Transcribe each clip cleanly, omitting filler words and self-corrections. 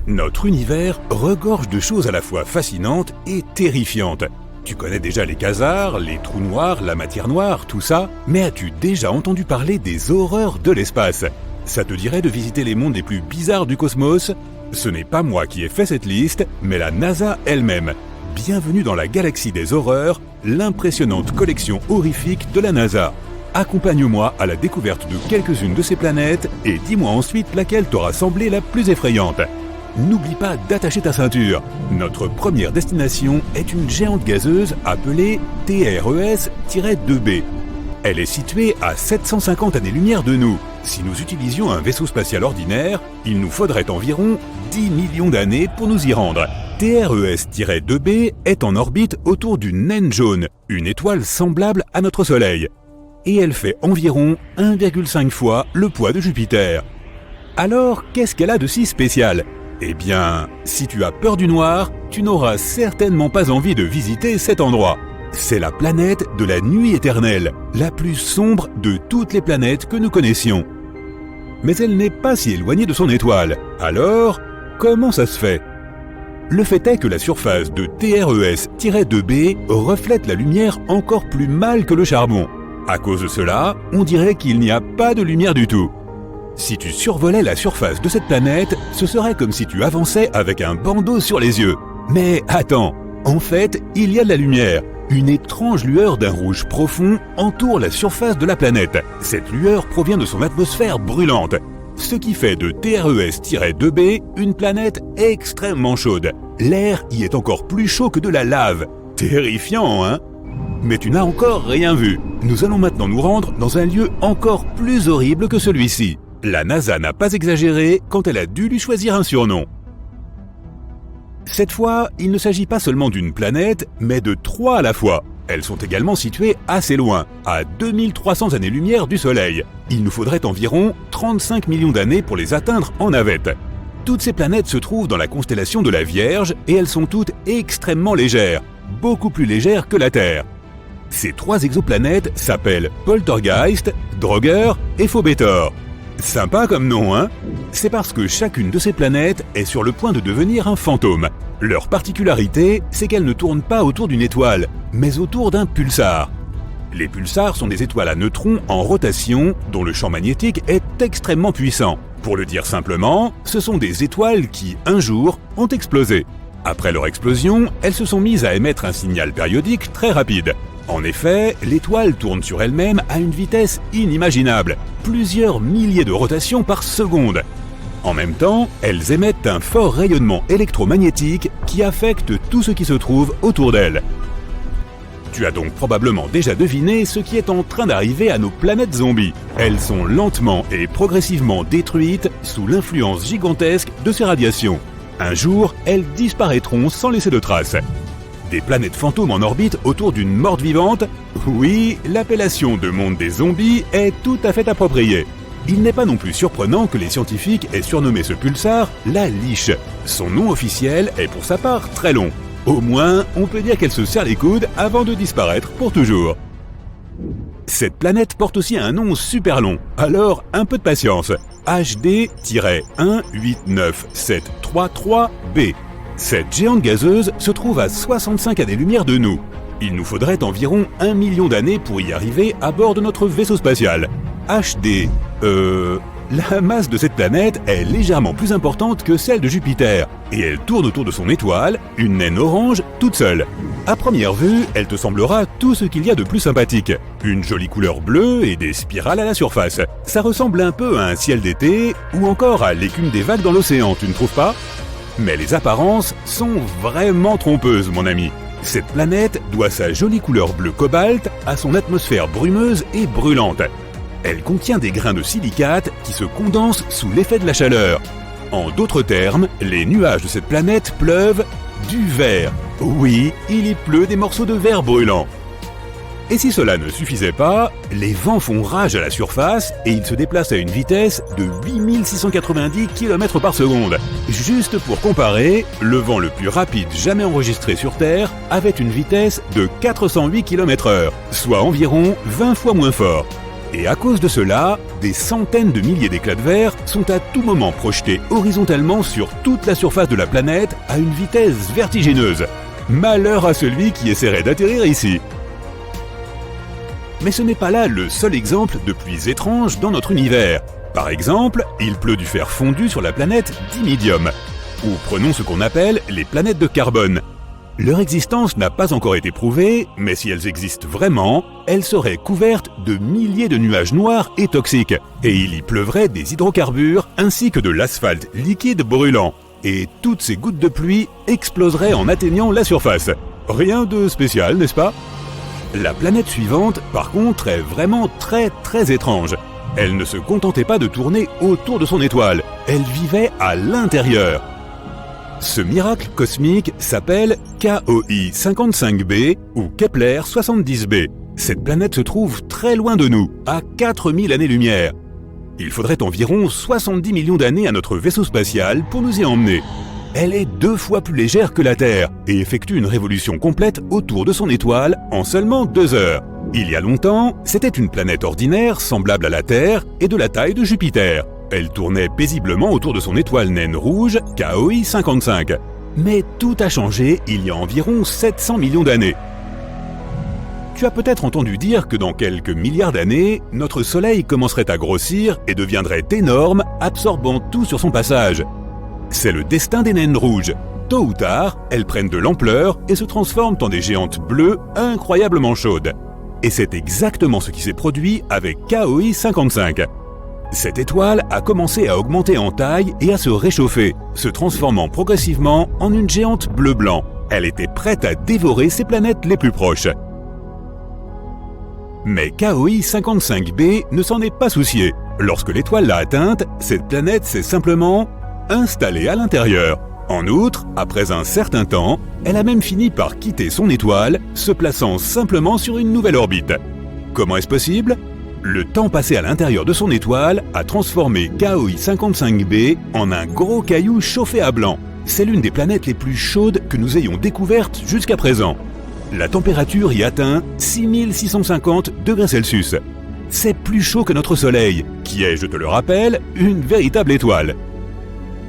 Notre univers regorge de choses à la fois fascinantes et terrifiantes. Tu connais déjà les quasars, les trous noirs, la matière noire, tout ça, mais as-tu déjà entendu parler des horreurs de l'espace? Ça te dirait de visiter les mondes les plus bizarres du cosmos? Ce n'est pas moi qui ai fait cette liste, mais la NASA elle-même. Bienvenue dans la galaxie des horreurs, l'impressionnante collection horrifique de la NASA. Accompagne-moi à la découverte de quelques-unes de ces planètes et dis-moi ensuite laquelle t'aura semblé la plus effrayante. N'oublie pas d'attacher ta ceinture. Notre première destination est une géante gazeuse appelée TRES-2b. Elle est située à 750 années-lumière de nous. Si nous utilisions un vaisseau spatial ordinaire, il nous faudrait environ 10 millions d'années pour nous y rendre. TRES-2b est en orbite autour d'une naine jaune, une étoile semblable à notre Soleil. Et elle fait environ 1,5 fois le poids de Jupiter. Alors, qu'est-ce qu'elle a de si spécial ? Eh bien, si tu as peur du noir, tu n'auras certainement pas envie de visiter cet endroit. C'est la planète de la nuit éternelle, la plus sombre de toutes les planètes que nous connaissions. Mais elle n'est pas si éloignée de son étoile. Alors, comment ça se fait ? Le fait est que la surface de TRES-2b reflète la lumière encore plus mal que le charbon. À cause de cela, on dirait qu'il n'y a pas de lumière du tout. Si tu survolais la surface de cette planète, ce serait comme si tu avançais avec un bandeau sur les yeux. Mais attends, en fait, il y a de la lumière. Une étrange lueur d'un rouge profond entoure la surface de la planète. Cette lueur provient de son atmosphère brûlante, ce qui fait de TRES-2b une planète extrêmement chaude. L'air y est encore plus chaud que de la lave. Terrifiant, hein ? Mais tu n'as encore rien vu. Nous allons maintenant nous rendre dans un lieu encore plus horrible que celui-ci. La NASA n'a pas exagéré quand elle a dû lui choisir un surnom. Cette fois, il ne s'agit pas seulement d'une planète, mais de 3 à la fois. Elles sont également situées assez loin, à 2300 années-lumière du Soleil. Il nous faudrait environ 35 millions d'années pour les atteindre en navette. Toutes ces planètes se trouvent dans la constellation de la Vierge et elles sont toutes extrêmement légères, beaucoup plus légères que la Terre. Ces 3 exoplanètes s'appellent Poltergeist, Draugr et Phobétor. Sympa comme nom, hein ? C'est parce que chacune de ces planètes est sur le point de devenir un fantôme. Leur particularité, c'est qu'elles ne tournent pas autour d'une étoile, mais autour d'un pulsar. Les pulsars sont des étoiles à neutrons en rotation dont le champ magnétique est extrêmement puissant. Pour le dire simplement, ce sont des étoiles qui, un jour, ont explosé. Après leur explosion, elles se sont mises à émettre un signal périodique très rapide. En effet, l'étoile tourne sur elle-même à une vitesse inimaginable, plusieurs milliers de rotations par seconde. En même temps, elles émettent un fort rayonnement électromagnétique qui affecte tout ce qui se trouve autour d'elles. Tu as donc probablement déjà deviné ce qui est en train d'arriver à nos planètes zombies. Elles sont lentement et progressivement détruites sous l'influence gigantesque de ces radiations. Un jour, elles disparaîtront sans laisser de traces. Des planètes fantômes en orbite autour d'une morte vivante ? Oui, l'appellation de monde des zombies est tout à fait appropriée. Il n'est pas non plus surprenant que les scientifiques aient surnommé ce pulsar la Liche. Son nom officiel est pour sa part très long. Au moins, on peut dire qu'elle se serre les coudes avant de disparaître pour toujours. Cette planète porte aussi un nom super long, alors un peu de patience. HD-18973b. Cette géante gazeuse se trouve à 65 années-lumière de nous. Il nous faudrait environ 1 million d'années pour y arriver à bord de notre vaisseau spatial. La masse de cette planète est légèrement plus importante que celle de Jupiter, et elle tourne autour de son étoile, une naine orange, toute seule. À première vue, elle te semblera tout ce qu'il y a de plus sympathique. Une jolie couleur bleue et des spirales à la surface. Ça ressemble un peu à un ciel d'été, ou encore à l'écume des vagues dans l'océan, tu ne trouves pas ? Mais les apparences sont vraiment trompeuses, mon ami. Cette planète doit sa jolie couleur bleu cobalt à son atmosphère brumeuse et brûlante. Elle contient des grains de silicate qui se condensent sous l'effet de la chaleur. En d'autres termes, les nuages de cette planète pleuvent du verre. Oui, il y pleut des morceaux de verre brûlants. Et si cela ne suffisait pas, les vents font rage à la surface et ils se déplacent à une vitesse de 8690 km par seconde. Juste pour comparer, le vent le plus rapide jamais enregistré sur Terre avait une vitesse de 408 km/h, soit environ 20 fois moins fort. Et à cause de cela, des centaines de milliers d'éclats de verre sont à tout moment projetés horizontalement sur toute la surface de la planète à une vitesse vertigineuse. Malheur à celui qui essaierait d'atterrir ici. Mais ce n'est pas là le seul exemple de pluies étranges dans notre univers. Par exemple, il pleut du fer fondu sur la planète Dimidium. Ou prenons ce qu'on appelle les planètes de carbone. Leur existence n'a pas encore été prouvée, mais si elles existent vraiment, elles seraient couvertes de milliers de nuages noirs et toxiques, et il y pleuvrait des hydrocarbures ainsi que de l'asphalte liquide brûlant. Et toutes ces gouttes de pluie exploseraient en atteignant la surface. Rien de spécial, n'est-ce pas? La planète suivante, par contre, est vraiment très étrange. Elle ne se contentait pas de tourner autour de son étoile, elle vivait à l'intérieur. Ce miracle cosmique s'appelle KOI 55b ou Kepler 70b. Cette planète se trouve très loin de nous, à 4000 années-lumière. Il faudrait environ 70 millions d'années à notre vaisseau spatial pour nous y emmener. Elle est 2 fois plus légère que la Terre et effectue une révolution complète autour de son étoile en seulement 2 heures. Il y a longtemps, c'était une planète ordinaire semblable à la Terre et de la taille de Jupiter. Elle tournait paisiblement autour de son étoile naine rouge, KOI 55. Mais tout a changé il y a environ 700 millions d'années. Tu as peut-être entendu dire que dans quelques milliards d'années, notre Soleil commencerait à grossir et deviendrait énorme, absorbant tout sur son passage. C'est le destin des naines rouges. Tôt ou tard, elles prennent de l'ampleur et se transforment en des géantes bleues incroyablement chaudes. Et c'est exactement ce qui s'est produit avec KOI 55. Cette étoile a commencé à augmenter en taille et à se réchauffer, se transformant progressivement en une géante bleu-blanc. Elle était prête à dévorer ses planètes les plus proches. Mais KOI 55b ne s'en est pas soucié. Lorsque l'étoile l'a atteinte, cette planète s'est simplement installée à l'intérieur. En outre, après un certain temps, elle a même fini par quitter son étoile, se plaçant simplement sur une nouvelle orbite. Comment est-ce possible ? Le temps passé à l'intérieur de son étoile a transformé KOI 55b en un gros caillou chauffé à blanc. C'est l'une des planètes les plus chaudes que nous ayons découvertes jusqu'à présent. La température y atteint 6650 degrés Celsius. C'est plus chaud que notre Soleil, qui est, je te le rappelle, une véritable étoile.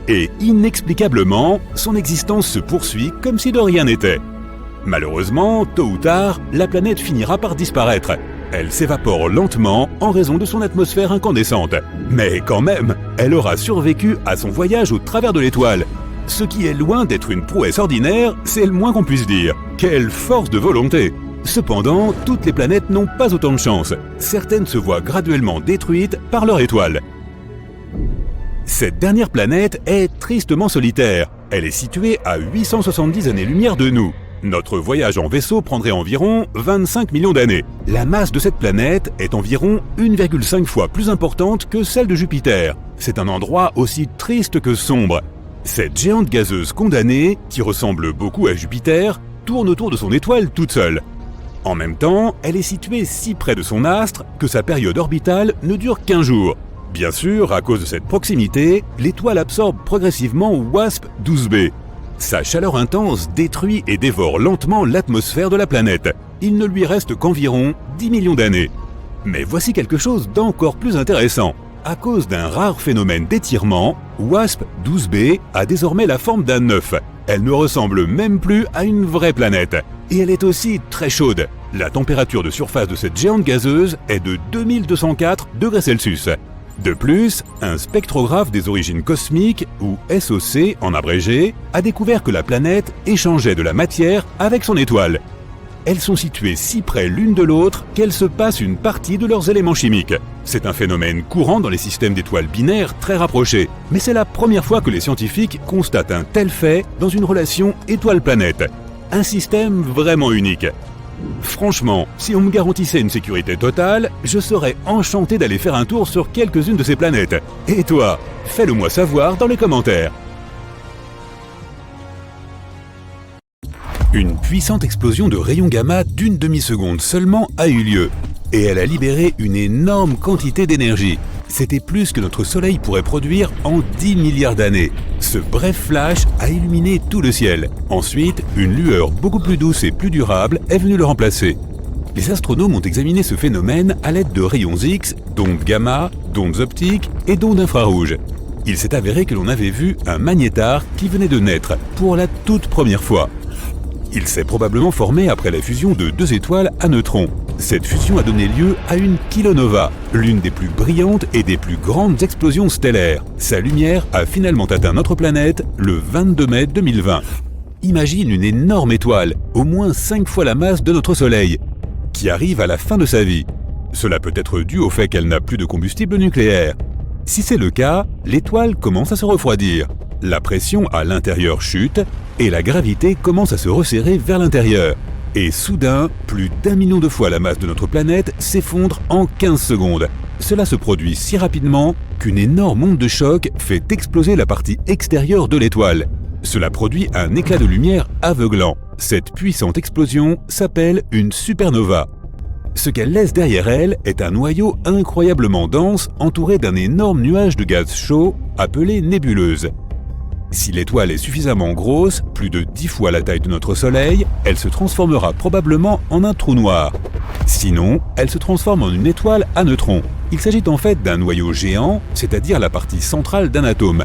Et inexplicablement, son existence se poursuit comme si de rien n'était. Malheureusement, tôt ou tard, la planète finira par disparaître. Elle s'évapore lentement en raison de son atmosphère incandescente. Mais quand même, elle aura survécu à son voyage au travers de l'étoile. Ce qui est loin d'être une prouesse ordinaire, c'est le moins qu'on puisse dire. Quelle force de volonté! Cependant, toutes les planètes n'ont pas autant de chance. Certaines se voient graduellement détruites par leur étoile. Cette dernière planète est tristement solitaire. Elle est située à 870 années-lumière de nous. Notre voyage en vaisseau prendrait environ 25 millions d'années. La masse de cette planète est environ 1,5 fois plus importante que celle de Jupiter. C'est un endroit aussi triste que sombre. Cette géante gazeuse condamnée, qui ressemble beaucoup à Jupiter, tourne autour de son étoile toute seule. En même temps, elle est située si près de son astre que sa période orbitale ne dure qu'1 jour. Bien sûr, à cause de cette proximité, l'étoile absorbe progressivement WASP-12b. Sa chaleur intense détruit et dévore lentement l'atmosphère de la planète. Il ne lui reste qu'environ 10 millions d'années. Mais voici quelque chose d'encore plus intéressant. À cause d'un rare phénomène d'étirement, WASP-12b a désormais la forme d'un œuf. Elle ne ressemble même plus à une vraie planète. Et elle est aussi très chaude. La température de surface de cette géante gazeuse est de 2204 degrés Celsius. De plus, un spectrographe des origines cosmiques, ou SOC en abrégé, a découvert que la planète échangeait de la matière avec son étoile. Elles sont situées si près l'une de l'autre qu'elles se passent une partie de leurs éléments chimiques. C'est un phénomène courant dans les systèmes d'étoiles binaires très rapprochés, mais c'est la première fois que les scientifiques constatent un tel fait dans une relation étoile-planète. Un système vraiment unique. Franchement, si on me garantissait une sécurité totale, je serais enchanté d'aller faire un tour sur quelques-unes de ces planètes. Et toi, fais-le moi savoir dans les commentaires. Une puissante explosion de rayons gamma d'une demi-seconde seulement a eu lieu. Et elle a libéré une énorme quantité d'énergie. C'était plus que notre Soleil pourrait produire en 10 milliards d'années. Ce bref flash a illuminé tout le ciel. Ensuite, une lueur beaucoup plus douce et plus durable est venue le remplacer. Les astronomes ont examiné ce phénomène à l'aide de rayons X, d'ondes gamma, d'ondes optiques et d'ondes infrarouges. Il s'est avéré que l'on avait vu un magnétar qui venait de naître pour la toute première fois. Il s'est probablement formé après la fusion de deux étoiles à neutrons. Cette fusion a donné lieu à une kilonova, l'une des plus brillantes et des plus grandes explosions stellaires. Sa lumière a finalement atteint notre planète le 22 mai 2020. Imagine une énorme étoile, au moins 5 fois la masse de notre Soleil, qui arrive à la fin de sa vie. Cela peut être dû au fait qu'elle n'a plus de combustible nucléaire. Si c'est le cas, l'étoile commence à se refroidir. La pression à l'intérieur chute et la gravité commence à se resserrer vers l'intérieur. Et soudain, plus d'1 million de fois la masse de notre planète s'effondre en 15 secondes. Cela se produit si rapidement qu'une énorme onde de choc fait exploser la partie extérieure de l'étoile. Cela produit un éclat de lumière aveuglant. Cette puissante explosion s'appelle une supernova. Ce qu'elle laisse derrière elle est un noyau incroyablement dense entouré d'un énorme nuage de gaz chaud appelé nébuleuse. Si l'étoile est suffisamment grosse, plus de 10 fois la taille de notre Soleil, elle se transformera probablement en un trou noir. Sinon, elle se transforme en une étoile à neutrons. Il s'agit en fait d'un noyau géant, c'est-à-dire la partie centrale d'un atome.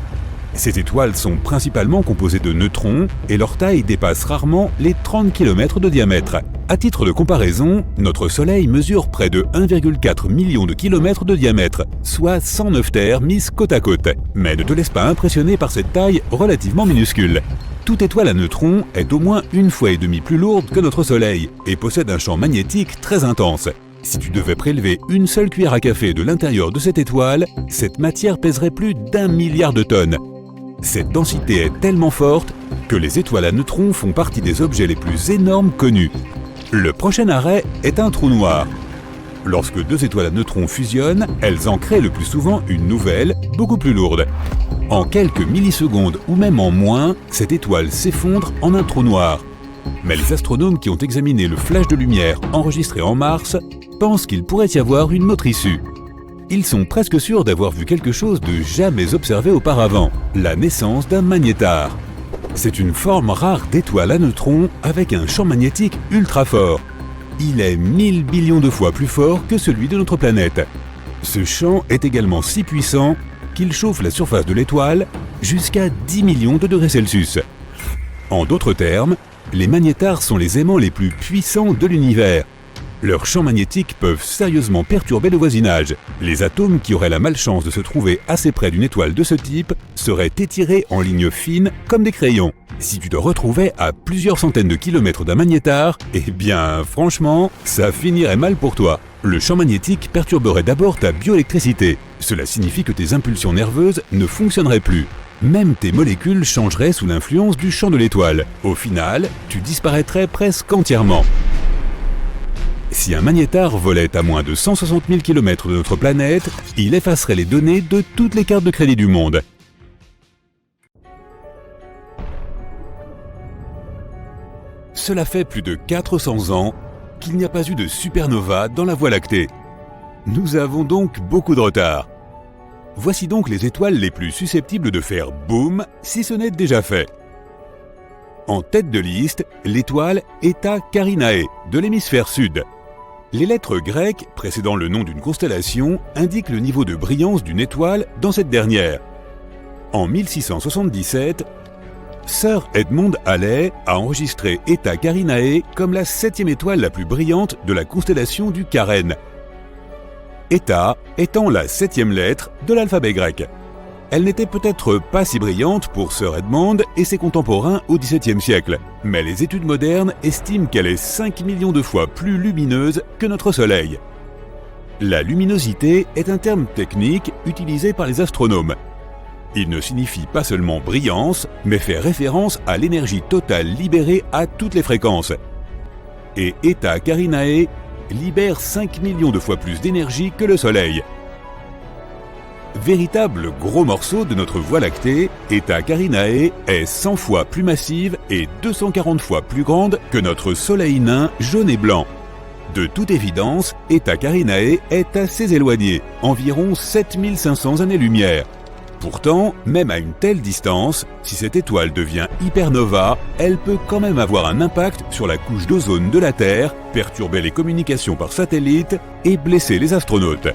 Ces étoiles sont principalement composées de neutrons et leur taille dépasse rarement les 30 km de diamètre. À titre de comparaison, notre Soleil mesure près de 1,4 million de kilomètres de diamètre, soit 109 terres mises côte à côte. Mais ne te laisse pas impressionner par cette taille relativement minuscule. Toute étoile à neutrons est au moins 1,5 fois plus lourde que notre Soleil et possède un champ magnétique très intense. Si tu devais prélever une seule cuillère à café de l'intérieur de cette étoile, cette matière pèserait plus d'1 milliard de tonnes. Cette densité est tellement forte que les étoiles à neutrons font partie des objets les plus énormes connus. Le prochain arrêt est un trou noir. Lorsque deux étoiles à neutrons fusionnent, elles en créent le plus souvent une nouvelle, beaucoup plus lourde. En quelques millisecondes ou même en moins, cette étoile s'effondre en un trou noir. Mais les astronomes qui ont examiné le flash de lumière enregistré en Mars pensent qu'il pourrait y avoir une autre issue. Ils sont presque sûrs d'avoir vu quelque chose de jamais observé auparavant, la naissance d'un magnétar. C'est une forme rare d'étoile à neutrons avec un champ magnétique ultra fort. Il est 1000 billions de fois plus fort que celui de notre planète. Ce champ est également si puissant qu'il chauffe la surface de l'étoile jusqu'à 10 millions de degrés Celsius. En d'autres termes, les magnétars sont les aimants les plus puissants de l'univers. Leurs champs magnétiques peuvent sérieusement perturber le voisinage. Les atomes qui auraient la malchance de se trouver assez près d'une étoile de ce type seraient étirés en lignes fines comme des crayons. Si tu te retrouvais à plusieurs centaines de kilomètres d'un magnétar, eh bien, franchement, ça finirait mal pour toi. Le champ magnétique perturberait d'abord ta bioélectricité. Cela signifie que tes impulsions nerveuses ne fonctionneraient plus. Même tes molécules changeraient sous l'influence du champ de l'étoile. Au final, tu disparaîtrais presque entièrement. Si un magnétar volait à moins de 160 000 km de notre planète, il effacerait les données de toutes les cartes de crédit du monde. Cela fait plus de 400 ans qu'il n'y a pas eu de supernova dans la Voie lactée. Nous avons donc beaucoup de retard. Voici donc les étoiles les plus susceptibles de faire boum si ce n'est déjà fait. En tête de liste, l'étoile Eta Carinae de l'hémisphère sud. Les lettres grecques précédant le nom d'une constellation indiquent le niveau de brillance d'une étoile dans cette dernière. En 1677, Sir Edmond Halley a enregistré Eta Carinae comme la 7e étoile la plus brillante de la constellation du Carène. Eta étant la 7e lettre de l'alphabet grec. Elle n'était peut-être pas si brillante pour Sir Edmond et ses contemporains au XVIIe siècle, mais les études modernes estiment qu'elle est 5 millions de fois plus lumineuse que notre Soleil. La luminosité est un terme technique utilisé par les astronomes. Il ne signifie pas seulement brillance, mais fait référence à l'énergie totale libérée à toutes les fréquences. Et Eta Carinae libère 5 millions de fois plus d'énergie que le Soleil. Véritable gros morceau de notre Voie lactée, Eta Carinae est 100 fois plus massive et 240 fois plus grande que notre Soleil nain jaune et blanc. De toute évidence, Eta Carinae est assez éloignée, environ 7500 années-lumière. Pourtant, même à une telle distance, si cette étoile devient hypernova, elle peut quand même avoir un impact sur la couche d'ozone de la Terre, perturber les communications par satellite et blesser les astronautes.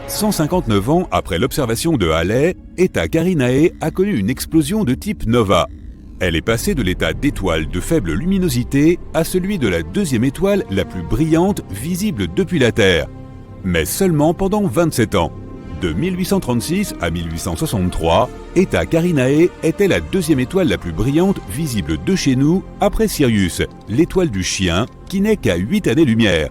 159 ans après l'observation de Halley, Eta Carinae a connu une explosion de type nova. Elle est passée de l'état d'étoile de faible luminosité à celui de la deuxième étoile la plus brillante visible depuis la Terre. Mais seulement pendant 27 ans. De 1836 à 1863, Eta Carinae était la deuxième étoile la plus brillante visible de chez nous après Sirius, l'étoile du chien, qui n'est qu'à 8 années-lumière.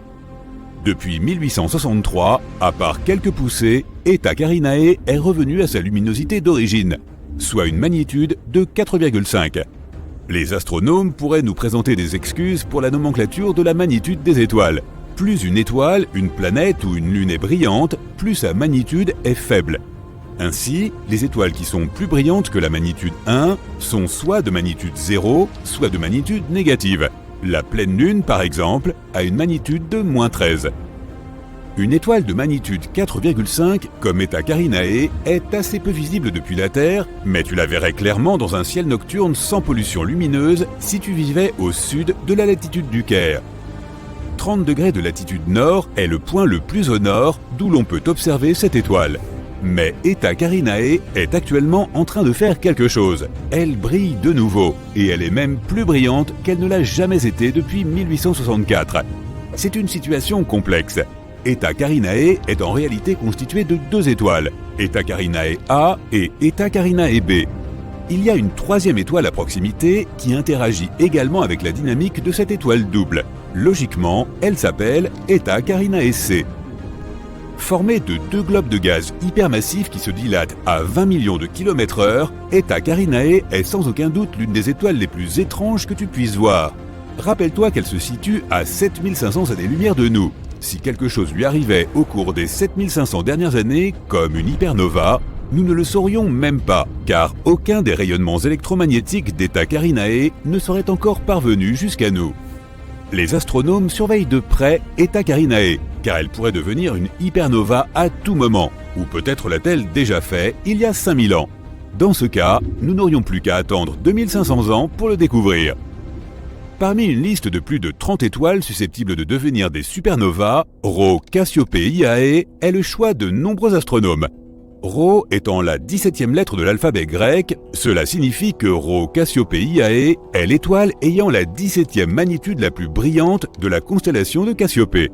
Depuis 1863, à part quelques poussées, Eta Carinae est revenue à sa luminosité d'origine, soit une magnitude de 4,5. Les astronomes pourraient nous présenter des excuses pour la nomenclature de la magnitude des étoiles. Plus une étoile, une planète ou une lune est brillante, plus sa magnitude est faible. Ainsi, les étoiles qui sont plus brillantes que la magnitude 1 sont soit de magnitude 0, soit de magnitude négative. La pleine lune, par exemple, a une magnitude de -13. Une étoile de magnitude 4,5, comme Eta Carinae, est assez peu visible depuis la Terre, mais tu la verrais clairement dans un ciel nocturne sans pollution lumineuse si tu vivais au sud de la latitude du Caire. 30 degrés de latitude nord est le point le plus au nord d'où l'on peut observer cette étoile. Mais Eta Carinae est actuellement en train de faire quelque chose. Elle brille de nouveau, et elle est même plus brillante qu'elle ne l'a jamais été depuis 1864. C'est une situation complexe. Eta Carinae est en réalité constituée de deux étoiles, Eta Carinae A et Eta Carinae B. Il y a une troisième étoile à proximité qui interagit également avec la dynamique de cette étoile double. Logiquement, elle s'appelle Eta Carinae C. Formée de deux globes de gaz hypermassifs qui se dilatent à 20 millions de km/h, Eta Carinae est sans aucun doute l'une des étoiles les plus étranges que tu puisses voir. Rappelle-toi qu'elle se situe à 7500 années-lumière de nous. Si quelque chose lui arrivait au cours des 7500 dernières années, comme une hypernova, nous ne le saurions même pas, car aucun des rayonnements électromagnétiques d'Eta Carinae ne serait encore parvenu jusqu'à nous. Les astronomes surveillent de près Eta Carinae, car elle pourrait devenir une hypernova à tout moment, ou peut-être l'a-t-elle déjà fait il y a 5000 ans. Dans ce cas, nous n'aurions plus qu'à attendre 2500 ans pour le découvrir. Parmi une liste de plus de 30 étoiles susceptibles de devenir des supernovas, Rho Cassiopeiae est le choix de nombreux astronomes. Rho étant la 17e lettre de l'alphabet grec, cela signifie que Rho Cassiopeiae est l'étoile ayant la 17e magnitude la plus brillante de la constellation de Cassiopée.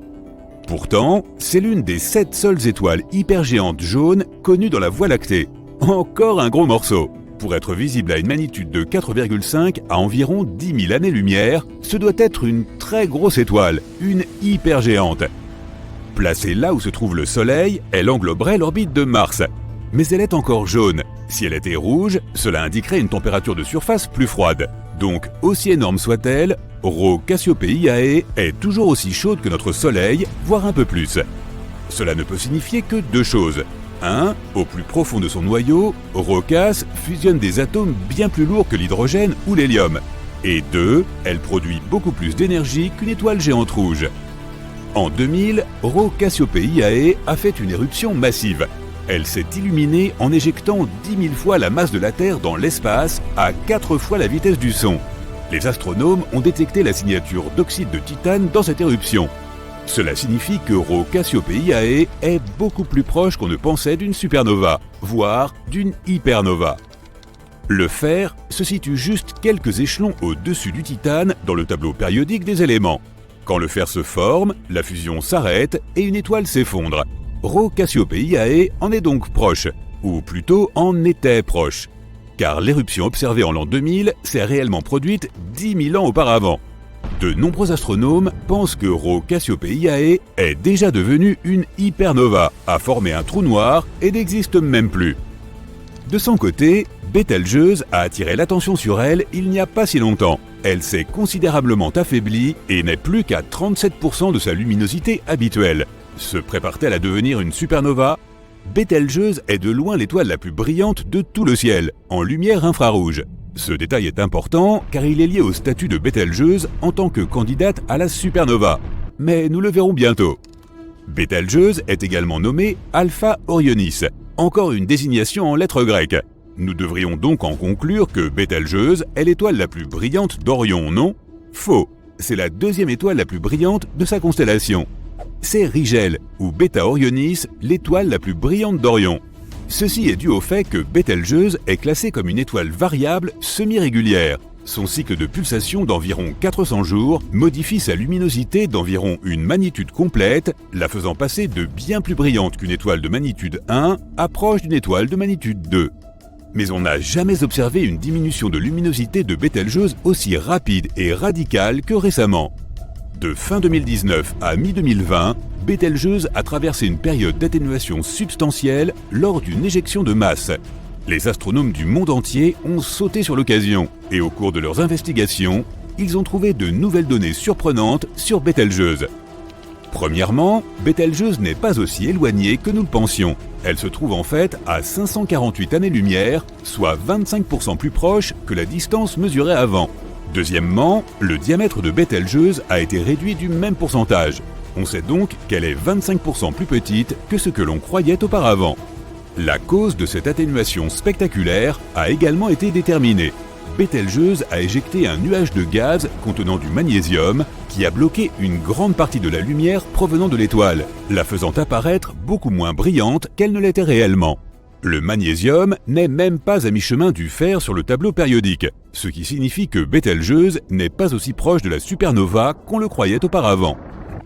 Pourtant, c'est l'une des 7 seules étoiles hypergéantes jaunes connues dans la Voie lactée. Encore un gros morceau. Pour être visible à une magnitude de 4,5 à environ 10 000 années-lumière, ce doit être une très grosse étoile, une hypergéante. Placée là où se trouve le Soleil, elle engloberait l'orbite de Mars. Mais elle est encore jaune. Si elle était rouge, cela indiquerait une température de surface plus froide. Donc, aussi énorme soit-elle, Rho Cassiopeiae est toujours aussi chaude que notre Soleil, voire un peu plus. Cela ne peut signifier que deux choses. 1. Au plus profond de son noyau, Rho Cass fusionne des atomes bien plus lourds que l'hydrogène ou l'hélium. Et 2. Elle produit beaucoup plus d'énergie qu'une étoile géante rouge. En 2000, Rho Cassiopeiae a fait une éruption massive. Elle s'est illuminée en éjectant 10 000 fois la masse de la Terre dans l'espace à 4 fois la vitesse du son. Les astronomes ont détecté la signature d'oxyde de titane dans cette éruption. Cela signifie que Rho Cassiopeiae est beaucoup plus proche qu'on ne pensait d'une supernova, voire d'une hypernova. Le fer se situe juste quelques échelons au-dessus du titane dans le tableau périodique des éléments. Quand le fer se forme, la fusion s'arrête et une étoile s'effondre. Rho Cassiopeiae en est donc proche, ou plutôt en était proche. Car l'éruption observée en l'an 2000 s'est réellement produite 10 000 ans auparavant. De nombreux astronomes pensent que Rho Cassiopeiae est déjà devenue une hypernova, a formé un trou noir et n'existe même plus. De son côté, Bételgeuse a attiré l'attention sur elle il n'y a pas si longtemps. Elle s'est considérablement affaiblie et n'est plus qu'à 37% de sa luminosité habituelle. Se prépare-t-elle à devenir une supernova ? Bételgeuse est de loin l'étoile la plus brillante de tout le ciel, en lumière infrarouge. Ce détail est important car il est lié au statut de Bételgeuse en tant que candidate à la supernova. Mais nous le verrons bientôt. Bételgeuse est également nommée Alpha Orionis. Encore une désignation en lettres grecques. Nous devrions donc en conclure que Bételgeuse est l'étoile la plus brillante d'Orion, non? Faux, c'est la deuxième étoile la plus brillante de sa constellation. C'est Rigel, ou Beta Orionis, l'étoile la plus brillante d'Orion. Ceci est dû au fait que Bételgeuse est classée comme une étoile variable semi-régulière. Son cycle de pulsation d'environ 400 jours modifie sa luminosité d'environ une magnitude complète, la faisant passer de bien plus brillante qu'une étoile de magnitude 1 à proche d'une étoile de magnitude 2. Mais on n'a jamais observé une diminution de luminosité de Bételgeuse aussi rapide et radicale que récemment. De fin 2019 à mi-2020, Bételgeuse a traversé une période d'atténuation substantielle lors d'une éjection de masse. Les astronomes du monde entier ont sauté sur l'occasion et au cours de leurs investigations, ils ont trouvé de nouvelles données surprenantes sur Bételgeuse. Premièrement, Bételgeuse n'est pas aussi éloignée que nous le pensions. Elle se trouve en fait à 548 années-lumière, soit 25% plus proche que la distance mesurée avant. Deuxièmement, le diamètre de Bételgeuse a été réduit du même pourcentage. On sait donc qu'elle est 25% plus petite que ce que l'on croyait auparavant. La cause de cette atténuation spectaculaire a également été déterminée. Bételgeuse a éjecté un nuage de gaz contenant du magnésium qui a bloqué une grande partie de la lumière provenant de l'étoile, la faisant apparaître beaucoup moins brillante qu'elle ne l'était réellement. Le magnésium n'est même pas à mi-chemin du fer sur le tableau périodique, ce qui signifie que Bételgeuse n'est pas aussi proche de la supernova qu'on le croyait auparavant.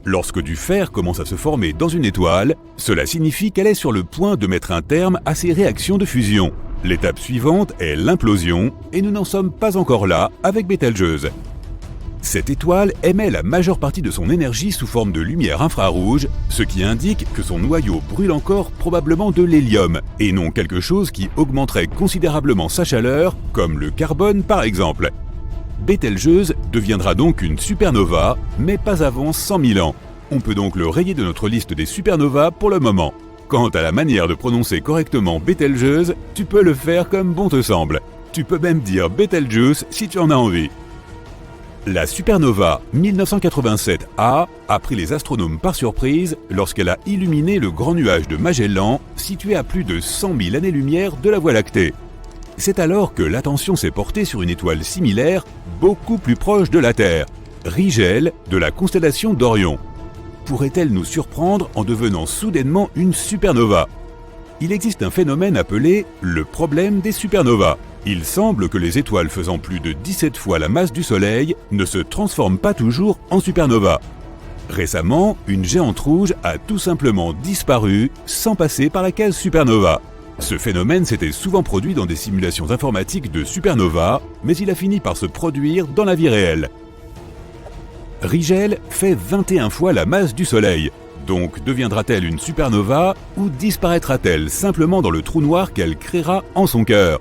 Lorsque du fer commence à se former dans une étoile, cela signifie qu'elle est sur le point de mettre un terme à ses réactions de fusion. L'étape suivante est l'implosion, et nous n'en sommes pas encore là avec Bételgeuse. Cette étoile émet la majeure partie de son énergie sous forme de lumière infrarouge, ce qui indique que son noyau brûle encore probablement de l'hélium, et non quelque chose qui augmenterait considérablement sa chaleur, comme le carbone par exemple. Bételgeuse deviendra donc une supernova, mais pas avant 100 000 ans. On peut donc le rayer de notre liste des supernovas pour le moment. Quant à la manière de prononcer correctement Bételgeuse, tu peux le faire comme bon te semble. Tu peux même dire Bételgeuse si tu en as envie. La supernova 1987A a pris les astronomes par surprise lorsqu'elle a illuminé le grand nuage de Magellan, situé à plus de 100 000 années-lumière de la Voie lactée. C'est alors que l'attention s'est portée sur une étoile similaire, beaucoup plus proche de la Terre, Rigel de la constellation d'Orion. Pourrait-elle nous surprendre en devenant soudainement une supernova? Il existe un phénomène appelé le problème des supernovas. Il semble que les étoiles faisant plus de 17 fois la masse du Soleil ne se transforment pas toujours en supernova. Récemment, une géante rouge a tout simplement disparu sans passer par la case supernova. Ce phénomène s'était souvent produit dans des simulations informatiques de supernova, mais il a fini par se produire dans la vie réelle. Rigel fait 21 fois la masse du Soleil. Donc deviendra-t-elle une supernova ou disparaîtra-t-elle simplement dans le trou noir qu'elle créera en son cœur?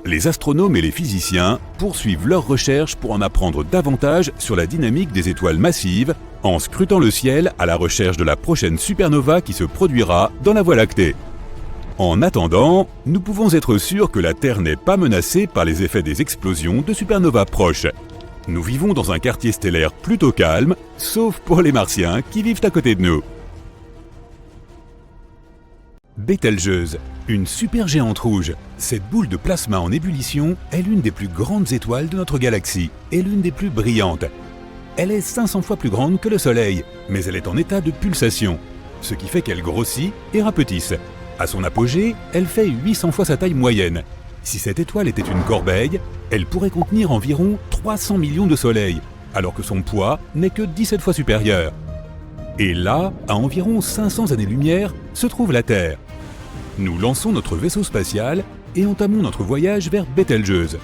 Les astronomes et les physiciens poursuivent leurs recherches pour en apprendre davantage sur la dynamique des étoiles massives en scrutant le ciel à la recherche de la prochaine supernova qui se produira dans la Voie lactée. En attendant, nous pouvons être sûrs que la Terre n'est pas menacée par les effets des explosions de supernovas proches. Nous vivons dans un quartier stellaire plutôt calme, sauf pour les Martiens qui vivent à côté de nous. Bételgeuse, une supergéante rouge. Cette boule de plasma en ébullition est l'une des plus grandes étoiles de notre galaxie et l'une des plus brillantes. Elle est 500 fois plus grande que le Soleil, mais elle est en état de pulsation, ce qui fait qu'elle grossit et rapetisse. À son apogée, elle fait 800 fois sa taille moyenne. Si cette étoile était une corbeille, elle pourrait contenir environ 300 millions de soleils, alors que son poids n'est que 17 fois supérieur. Et là, à environ 500 années-lumière, se trouve la Terre. Nous lançons notre vaisseau spatial et entamons notre voyage vers Bételgeuse.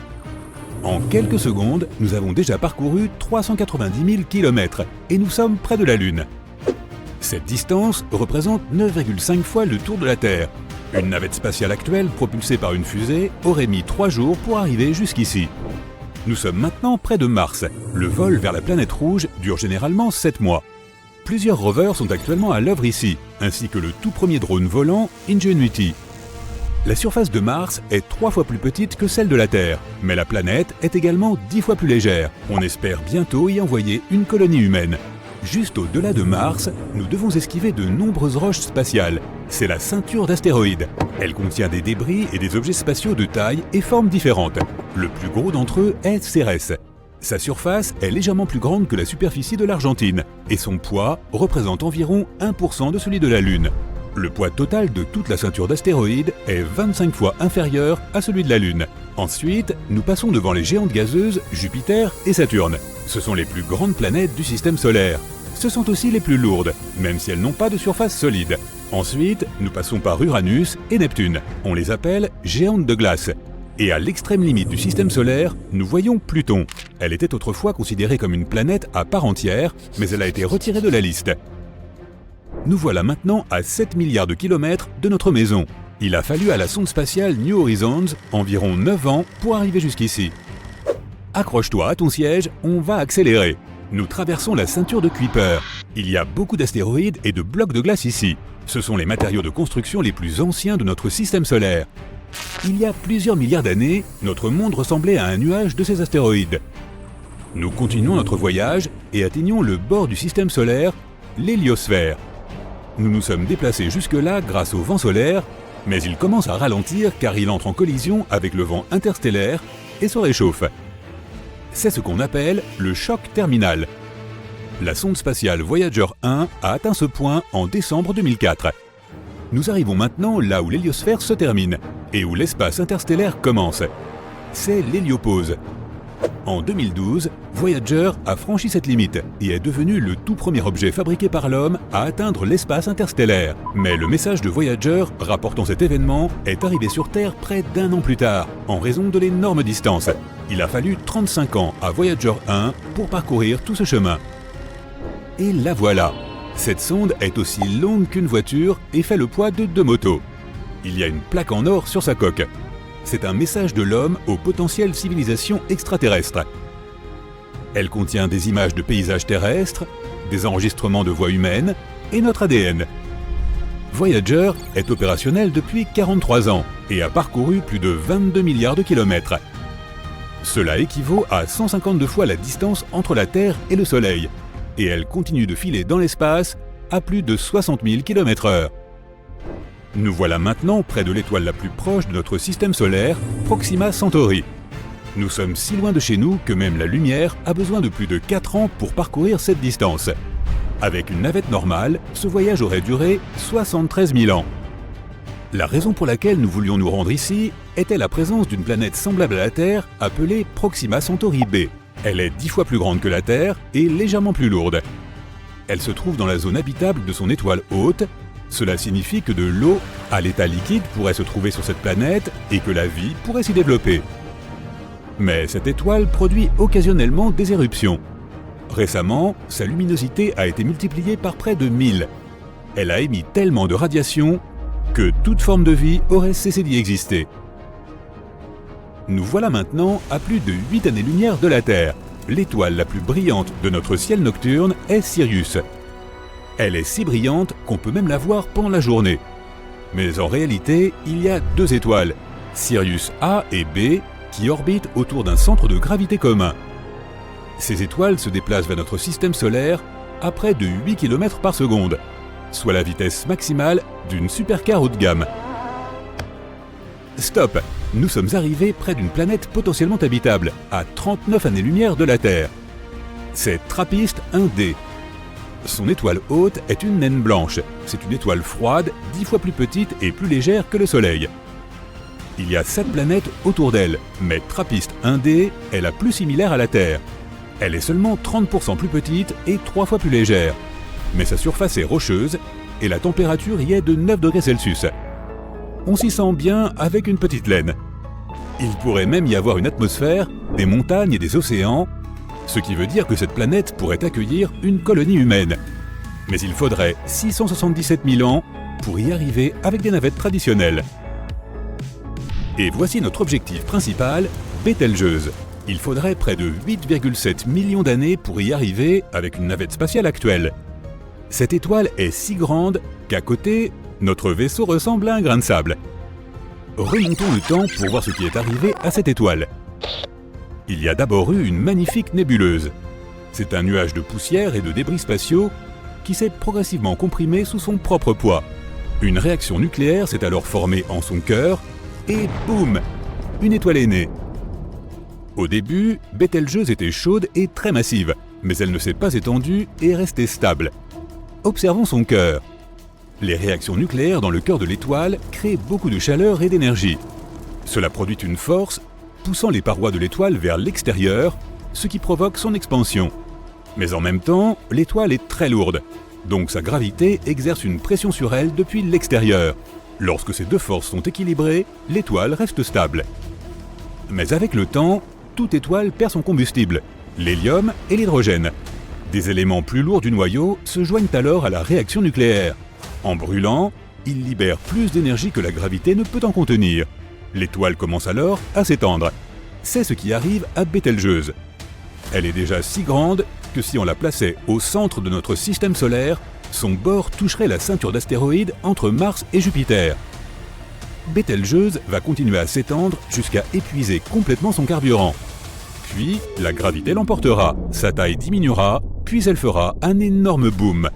En quelques secondes, nous avons déjà parcouru 390 000 km et nous sommes près de la Lune. Cette distance représente 9,5 fois le tour de la Terre. Une navette spatiale actuelle propulsée par une fusée aurait mis 3 jours pour arriver jusqu'ici. Nous sommes maintenant près de Mars. Le vol vers la planète rouge dure généralement 7 mois. Plusieurs rovers sont actuellement à l'œuvre ici, ainsi que le tout premier drone volant Ingenuity. La surface de Mars est 3 fois plus petite que celle de la Terre, mais la planète est également 10 fois plus légère. On espère bientôt y envoyer une colonie humaine. Juste au-delà de Mars, nous devons esquiver de nombreuses roches spatiales. C'est la ceinture d'astéroïdes. Elle contient des débris et des objets spatiaux de taille et formes différentes. Le plus gros d'entre eux est Cérès. Sa surface est légèrement plus grande que la superficie de l'Argentine et son poids représente environ 1% de celui de la Lune. Le poids total de toute la ceinture d'astéroïdes est 25 fois inférieur à celui de la Lune. Ensuite, nous passons devant les géantes gazeuses Jupiter et Saturne. Ce sont les plus grandes planètes du système solaire. Ce sont aussi les plus lourdes, même si elles n'ont pas de surface solide. Ensuite, nous passons par Uranus et Neptune. On les appelle géantes de glace. Et à l'extrême limite du système solaire, nous voyons Pluton. Elle était autrefois considérée comme une planète à part entière, mais elle a été retirée de la liste. Nous voilà maintenant à 7 milliards de kilomètres de notre maison. Il a fallu à la sonde spatiale New Horizons environ 9 ans pour arriver jusqu'ici. Accroche-toi à ton siège, on va accélérer. Nous traversons la ceinture de Kuiper. Il y a beaucoup d'astéroïdes et de blocs de glace ici. Ce sont les matériaux de construction les plus anciens de notre système solaire. Il y a plusieurs milliards d'années, notre monde ressemblait à un nuage de ces astéroïdes. Nous continuons notre voyage et atteignons le bord du système solaire, l'héliosphère. Nous nous sommes déplacés jusque-là grâce au vent solaire, mais il commence à ralentir car il entre en collision avec le vent interstellaire et se réchauffe. C'est ce qu'on appelle le choc terminal. La sonde spatiale Voyager 1 a atteint ce point en décembre 2004. Nous arrivons maintenant là où l'héliosphère se termine et où l'espace interstellaire commence. C'est l'héliopause. En 2012, Voyager a franchi cette limite et est devenu le tout premier objet fabriqué par l'homme à atteindre l'espace interstellaire. Mais le message de Voyager rapportant cet événement est arrivé sur Terre près d'1 an plus tard, en raison de l'énorme distance. Il a fallu 35 ans à Voyager 1 pour parcourir tout ce chemin. Et la voilà. Cette sonde est aussi longue qu'une voiture et fait le poids de 2 motos. Il y a une plaque en or sur sa coque. C'est un message de l'homme aux potentielles civilisations extraterrestres. Elle contient des images de paysages terrestres, des enregistrements de voix humaines et notre ADN. Voyager est opérationnel depuis 43 ans et a parcouru plus de 22 milliards de kilomètres. Cela équivaut à 152 fois la distance entre la Terre et le Soleil. Et elle continue de filer dans l'espace à plus de 60 000 km/h. Nous voilà maintenant près de l'étoile la plus proche de notre système solaire, Proxima Centauri. Nous sommes si loin de chez nous que même la lumière a besoin de plus de 4 ans pour parcourir cette distance. Avec une navette normale, ce voyage aurait duré 73 000 ans. La raison pour laquelle nous voulions nous rendre ici était la présence d'une planète semblable à la Terre appelée Proxima Centauri b. Elle est 10 fois plus grande que la Terre et légèrement plus lourde. Elle se trouve dans la zone habitable de son étoile hôte. Cela signifie que de l'eau à l'état liquide pourrait se trouver sur cette planète et que la vie pourrait s'y développer. Mais cette étoile produit occasionnellement des éruptions. Récemment, sa luminosité a été multipliée par près de 1000. Elle a émis tellement de radiation que toute forme de vie aurait cessé d'y exister. Nous voilà maintenant à plus de 8 années-lumière de la Terre. L'étoile la plus brillante de notre ciel nocturne est Sirius. Elle est si brillante qu'on peut même la voir pendant la journée. Mais en réalité, il y a 2 étoiles, Sirius A et B, qui orbitent autour d'un centre de gravité commun. Ces étoiles se déplacent vers notre système solaire à près de 8 km par seconde, soit la vitesse maximale d'une supercar haut de gamme. Stop! Nous sommes arrivés près d'une planète potentiellement habitable, à 39 années-lumière de la Terre. C'est Trappist 1d. Son étoile hôte est une naine blanche. C'est une étoile froide, 10 fois plus petite et plus légère que le Soleil. Il y a 7 planètes autour d'elle, mais Trappist 1d est la plus similaire à la Terre. Elle est seulement 30% plus petite et 3 fois plus légère. Mais sa surface est rocheuse et la température y est de 9 degrés Celsius. On s'y sent bien avec une petite laine. Il pourrait même y avoir une atmosphère, des montagnes et des océans, ce qui veut dire que cette planète pourrait accueillir une colonie humaine. Mais il faudrait 677 000 ans pour y arriver avec des navettes traditionnelles. Et voici notre objectif principal, Bételgeuse. Il faudrait près de 8,7 millions d'années pour y arriver avec une navette spatiale actuelle. Cette étoile est si grande qu'à côté, notre vaisseau ressemble à un grain de sable. Remontons le temps pour voir ce qui est arrivé à cette étoile. Il y a d'abord eu une magnifique nébuleuse. C'est un nuage de poussière et de débris spatiaux qui s'est progressivement comprimé sous son propre poids. Une réaction nucléaire s'est alors formée en son cœur et boum, une étoile est née. Au début, Bételgeuse était chaude et très massive, mais elle ne s'est pas étendue et est restée stable. Observons son cœur. Les réactions nucléaires dans le cœur de l'étoile créent beaucoup de chaleur et d'énergie. Cela produit une force, poussant les parois de l'étoile vers l'extérieur, ce qui provoque son expansion. Mais en même temps, l'étoile est très lourde, donc sa gravité exerce une pression sur elle depuis l'extérieur. Lorsque ces deux forces sont équilibrées, l'étoile reste stable. Mais avec le temps, toute étoile perd son combustible, l'hélium et l'hydrogène. Des éléments plus lourds du noyau se joignent alors à la réaction nucléaire. En brûlant, ils libèrent plus d'énergie que la gravité ne peut en contenir. L'étoile commence alors à s'étendre. C'est ce qui arrive à Bételgeuse. Elle est déjà si grande que si on la plaçait au centre de notre système solaire, son bord toucherait la ceinture d'astéroïdes entre Mars et Jupiter. Bételgeuse va continuer à s'étendre jusqu'à épuiser complètement son carburant. Puis, la gravité l'emportera, sa taille diminuera, puis elle fera un énorme boom.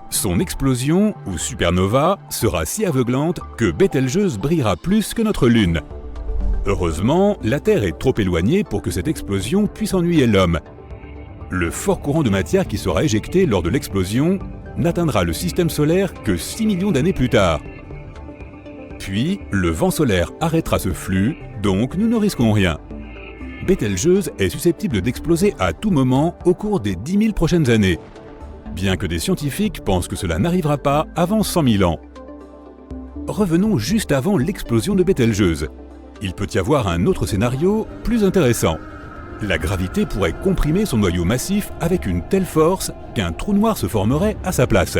Son explosion, ou supernova, sera si aveuglante que Bételgeuse brillera plus que notre Lune. Heureusement, la Terre est trop éloignée pour que cette explosion puisse ennuyer l'homme. Le fort courant de matière qui sera éjecté lors de l'explosion n'atteindra le système solaire que 6 millions d'années plus tard. Puis, le vent solaire arrêtera ce flux, donc nous ne risquons rien. Bételgeuse est susceptible d'exploser à tout moment au cours des 10 000 prochaines années, bien que des scientifiques pensent que cela n'arrivera pas avant 100 000 ans. Revenons juste avant l'explosion de Bételgeuse. Il peut y avoir un autre scénario plus intéressant. La gravité pourrait comprimer son noyau massif avec une telle force qu'un trou noir se formerait à sa place.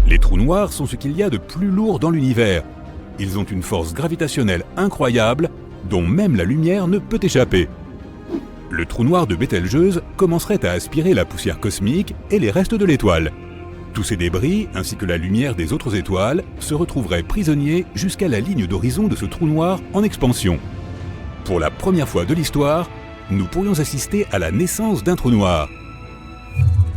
Les trous noirs sont ce qu'il y a de plus lourd dans l'univers. Ils ont une force gravitationnelle incroyable dont même la lumière ne peut échapper. Le trou noir de Bételgeuse commencerait à aspirer la poussière cosmique et les restes de l'étoile. Tous ces débris, ainsi que la lumière des autres étoiles, se retrouveraient prisonniers jusqu'à la ligne d'horizon de ce trou noir en expansion. Pour la première fois de l'histoire, nous pourrions assister à la naissance d'un trou noir.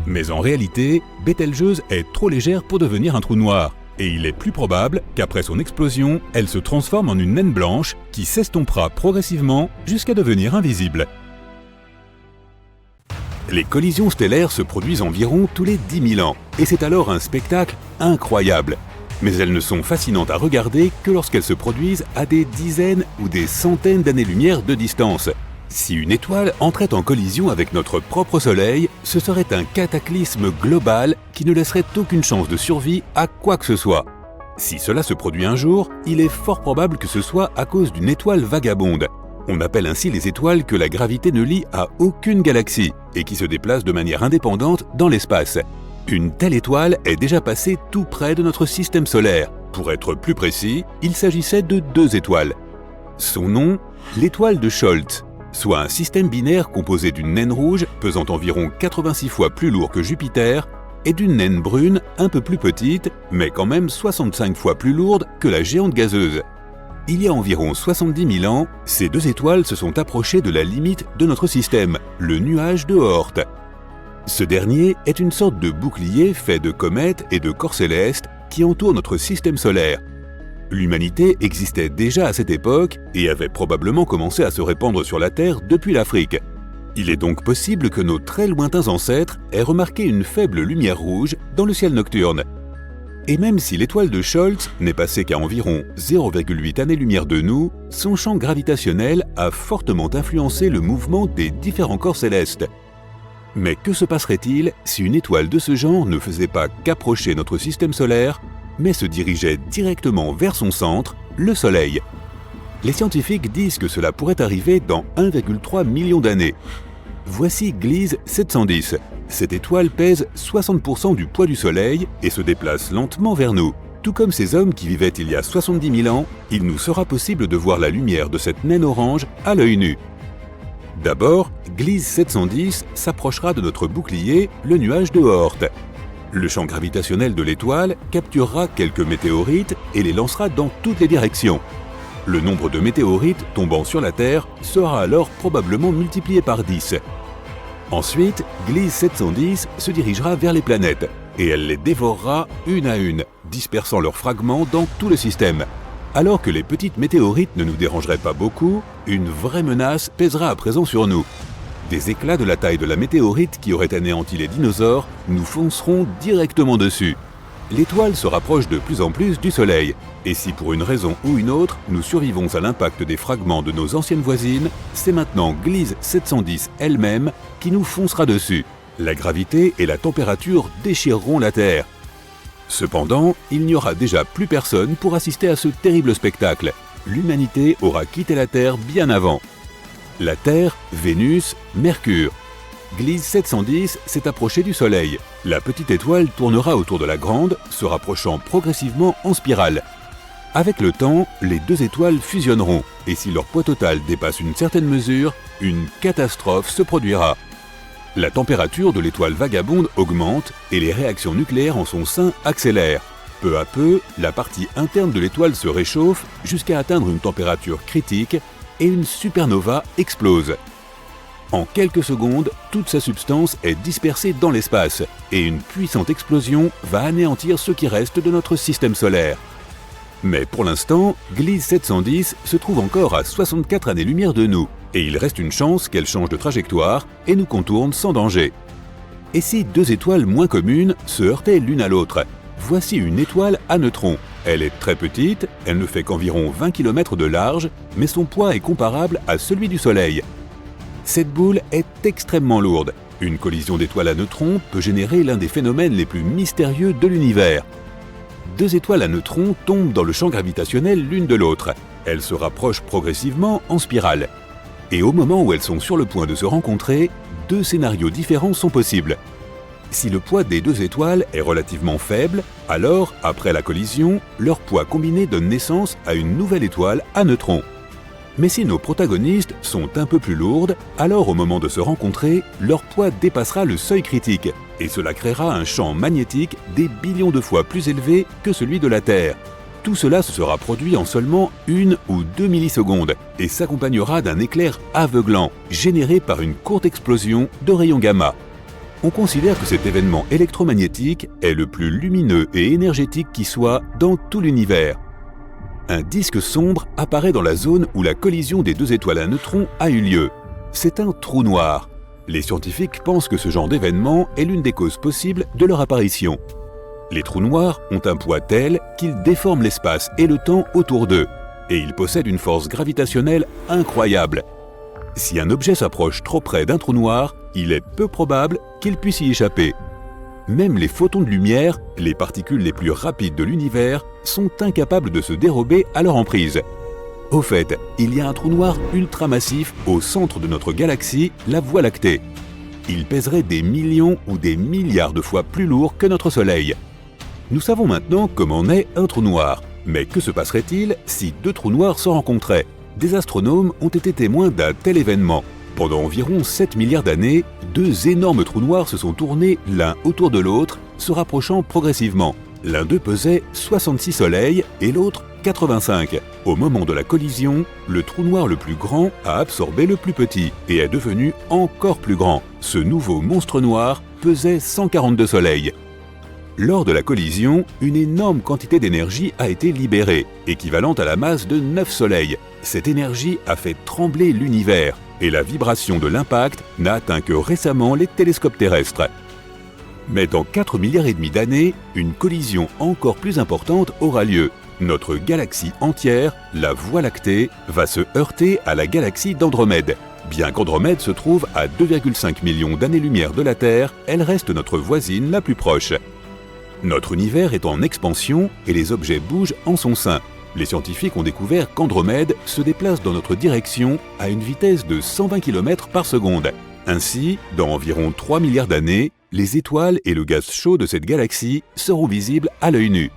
Mais en réalité, Bételgeuse est trop légère pour devenir un trou noir, et il est plus probable qu'après son explosion, elle se transforme en une naine blanche qui s'estompera progressivement jusqu'à devenir invisible. Les collisions stellaires se produisent environ tous les 10 000 ans, et c'est alors un spectacle incroyable. Mais elles ne sont fascinantes à regarder que lorsqu'elles se produisent à des dizaines ou des centaines d'années-lumière de distance. Si une étoile entrait en collision avec notre propre Soleil, ce serait un cataclysme global qui ne laisserait aucune chance de survie à quoi que ce soit. Si cela se produit un jour, il est fort probable que ce soit à cause d'une étoile vagabonde. On appelle ainsi les étoiles que la gravité ne lie à aucune galaxie et qui se déplacent de manière indépendante dans l'espace. Une telle étoile est déjà passée tout près de notre système solaire. Pour être plus précis, il s'agissait de 2 étoiles. Son nom, l'étoile de Scholz, soit un système binaire composé d'une naine rouge pesant environ 86 fois plus lourd que Jupiter et d'une naine brune un peu plus petite, mais quand même 65 fois plus lourde que la géante gazeuse. Il y a environ 70 000 ans, ces 2 étoiles se sont approchées de la limite de notre système, le nuage de Oort. Ce dernier est une sorte de bouclier fait de comètes et de corps célestes qui entourent notre système solaire. L'humanité existait déjà à cette époque et avait probablement commencé à se répandre sur la Terre depuis l'Afrique. Il est donc possible que nos très lointains ancêtres aient remarqué une faible lumière rouge dans le ciel nocturne. Et même si l'étoile de Scholz n'est passée qu'à environ 0,8 années-lumière de nous, son champ gravitationnel a fortement influencé le mouvement des différents corps célestes. Mais que se passerait-il si une étoile de ce genre ne faisait pas qu'approcher notre système solaire, mais se dirigeait directement vers son centre, le Soleil? Les scientifiques disent que cela pourrait arriver dans 1,3 million d'années. Voici Gliese 710. Cette étoile pèse 60% du poids du Soleil et se déplace lentement vers nous. Tout comme ces hommes qui vivaient il y a 70 000 ans, il nous sera possible de voir la lumière de cette naine orange à l'œil nu. D'abord, Gliese 710 s'approchera de notre bouclier, le nuage de Oort. Le champ gravitationnel de l'étoile capturera quelques météorites et les lancera dans toutes les directions. Le nombre de météorites tombant sur la Terre sera alors probablement multiplié par 10. Ensuite, Gliese 710 se dirigera vers les planètes et elle les dévorera une à une, dispersant leurs fragments dans tout le système. Alors que les petites météorites ne nous dérangeraient pas beaucoup, une vraie menace pèsera à présent sur nous. Des éclats de la taille de la météorite qui aurait anéanti les dinosaures nous fonceront directement dessus. L'étoile se rapproche de plus en plus du Soleil, et si pour une raison ou une autre, nous survivons à l'impact des fragments de nos anciennes voisines, c'est maintenant Gliese 710 elle-même qui nous foncera dessus. La gravité et la température déchireront la Terre. Cependant, il n'y aura déjà plus personne pour assister à ce terrible spectacle. L'humanité aura quitté la Terre bien avant. La Terre, Vénus, Mercure. Gliese 710 s'est approché du Soleil. La petite étoile tournera autour de la grande, se rapprochant progressivement en spirale. Avec le temps, les deux étoiles fusionneront, et si leur poids total dépasse une certaine mesure, une catastrophe se produira. La température de l'étoile vagabonde augmente et les réactions nucléaires en son sein accélèrent. Peu à peu, la partie interne de l'étoile se réchauffe jusqu'à atteindre une température critique et une supernova explose. En quelques secondes, toute sa substance est dispersée dans l'espace et une puissante explosion va anéantir ce qui reste de notre système solaire. Mais pour l'instant, Gliese 710 se trouve encore à 64 années-lumière de nous et il reste une chance qu'elle change de trajectoire et nous contourne sans danger. Et si deux étoiles moins communes se heurtaient l'une à l'autre? Voici une étoile à neutrons. Elle est très petite, elle ne fait qu'environ 20 km de large, mais son poids est comparable à celui du Soleil. Cette boule est extrêmement lourde. Une collision d'étoiles à neutrons peut générer l'un des phénomènes les plus mystérieux de l'univers. Deux étoiles à neutrons tombent dans le champ gravitationnel l'une de l'autre. Elles se rapprochent progressivement en spirale. Et au moment où elles sont sur le point de se rencontrer, deux scénarios différents sont possibles. Si le poids des deux étoiles est relativement faible, alors, après la collision, leur poids combiné donne naissance à une nouvelle étoile à neutrons. Mais si nos protagonistes sont un peu plus lourdes, alors au moment de se rencontrer, leur poids dépassera le seuil critique, et cela créera un champ magnétique des billions de fois plus élevé que celui de la Terre. Tout cela se sera produit en seulement 1 ou 2 millisecondes, et s'accompagnera d'un éclair aveuglant, généré par une courte explosion de rayons gamma. On considère que cet événement électromagnétique est le plus lumineux et énergétique qui soit dans tout l'univers. Un disque sombre apparaît dans la zone où la collision des deux étoiles à neutrons a eu lieu. C'est un trou noir. Les scientifiques pensent que ce genre d'événement est l'une des causes possibles de leur apparition. Les trous noirs ont un poids tel qu'ils déforment l'espace et le temps autour d'eux, et ils possèdent une force gravitationnelle incroyable. Si un objet s'approche trop près d'un trou noir, il est peu probable qu'il puisse y échapper. Même les photons de lumière, les particules les plus rapides de l'univers, sont incapables de se dérober à leur emprise. Au fait, il y a un trou noir ultramassif au centre de notre galaxie, la Voie lactée. Il pèserait des millions ou des milliards de fois plus lourd que notre Soleil. Nous savons maintenant comment naît un trou noir. Mais que se passerait-il si deux trous noirs se rencontraient? Des astronomes ont été témoins d'un tel événement. Pendant environ 7 milliards d'années, deux énormes trous noirs se sont tournés l'un autour de l'autre, se rapprochant progressivement. L'un d'eux pesait 66 soleils et l'autre 85. Au moment de la collision, le trou noir le plus grand a absorbé le plus petit et est devenu encore plus grand. Ce nouveau monstre noir pesait 142 soleils. Lors de la collision, une énorme quantité d'énergie a été libérée, équivalente à la masse de 9 soleils. Cette énergie a fait trembler l'univers, et la vibration de l'impact n'a atteint que récemment les télescopes terrestres. Mais dans 4 milliards et demi d'années, une collision encore plus importante aura lieu. Notre galaxie entière, la Voie lactée, va se heurter à la galaxie d'Andromède. Bien qu'Andromède se trouve à 2,5 millions d'années-lumière de la Terre, elle reste notre voisine la plus proche. Notre univers est en expansion et les objets bougent en son sein. Les scientifiques ont découvert qu'Andromède se déplace dans notre direction à une vitesse de 120 km par seconde. Ainsi, dans environ 3 milliards d'années, les étoiles et le gaz chaud de cette galaxie seront visibles à l'œil nu.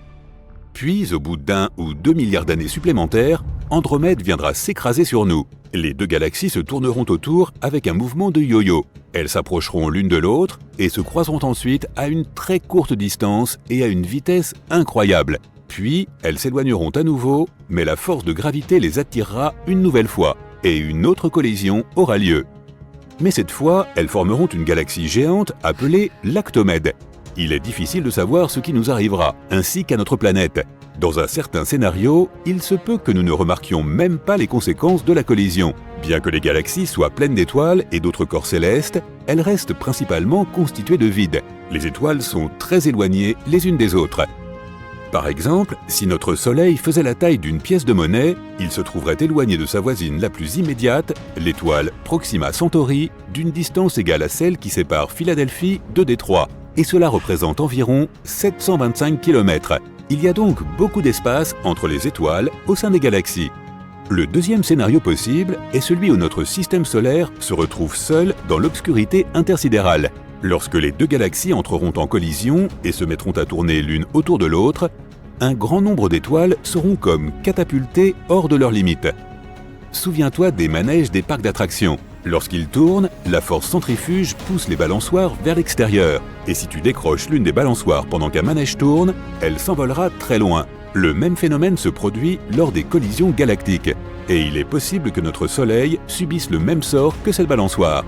Puis, au bout d'1 ou 2 milliards d'années supplémentaires, Andromède viendra s'écraser sur nous. Les deux galaxies se tourneront autour avec un mouvement de yo-yo. Elles s'approcheront l'une de l'autre et se croiseront ensuite à une très courte distance et à une vitesse incroyable. Puis, elles s'éloigneront à nouveau, mais la force de gravité les attirera une nouvelle fois et une autre collision aura lieu. Mais cette fois, elles formeront une galaxie géante appelée l'Actomède. Il est difficile de savoir ce qui nous arrivera, ainsi qu'à notre planète. Dans un certain scénario, il se peut que nous ne remarquions même pas les conséquences de la collision. Bien que les galaxies soient pleines d'étoiles et d'autres corps célestes, elles restent principalement constituées de vide. Les étoiles sont très éloignées les unes des autres. Par exemple, si notre Soleil faisait la taille d'une pièce de monnaie, il se trouverait éloigné de sa voisine la plus immédiate, l'étoile Proxima Centauri, d'une distance égale à celle qui sépare Philadelphie de Détroit, et cela représente environ 725 km. Il y a donc beaucoup d'espace entre les étoiles au sein des galaxies. Le deuxième scénario possible est celui où notre système solaire se retrouve seul dans l'obscurité intersidérale. Lorsque les deux galaxies entreront en collision et se mettront à tourner l'une autour de l'autre, un grand nombre d'étoiles seront comme catapultées hors de leurs limites. Souviens-toi des manèges des parcs d'attractions. Lorsqu'ils tournent, la force centrifuge pousse les balançoires vers l'extérieur. Et si tu décroches l'une des balançoires pendant qu'un manège tourne, elle s'envolera très loin. Le même phénomène se produit lors des collisions galactiques. Et il est possible que notre Soleil subisse le même sort que cette balançoire.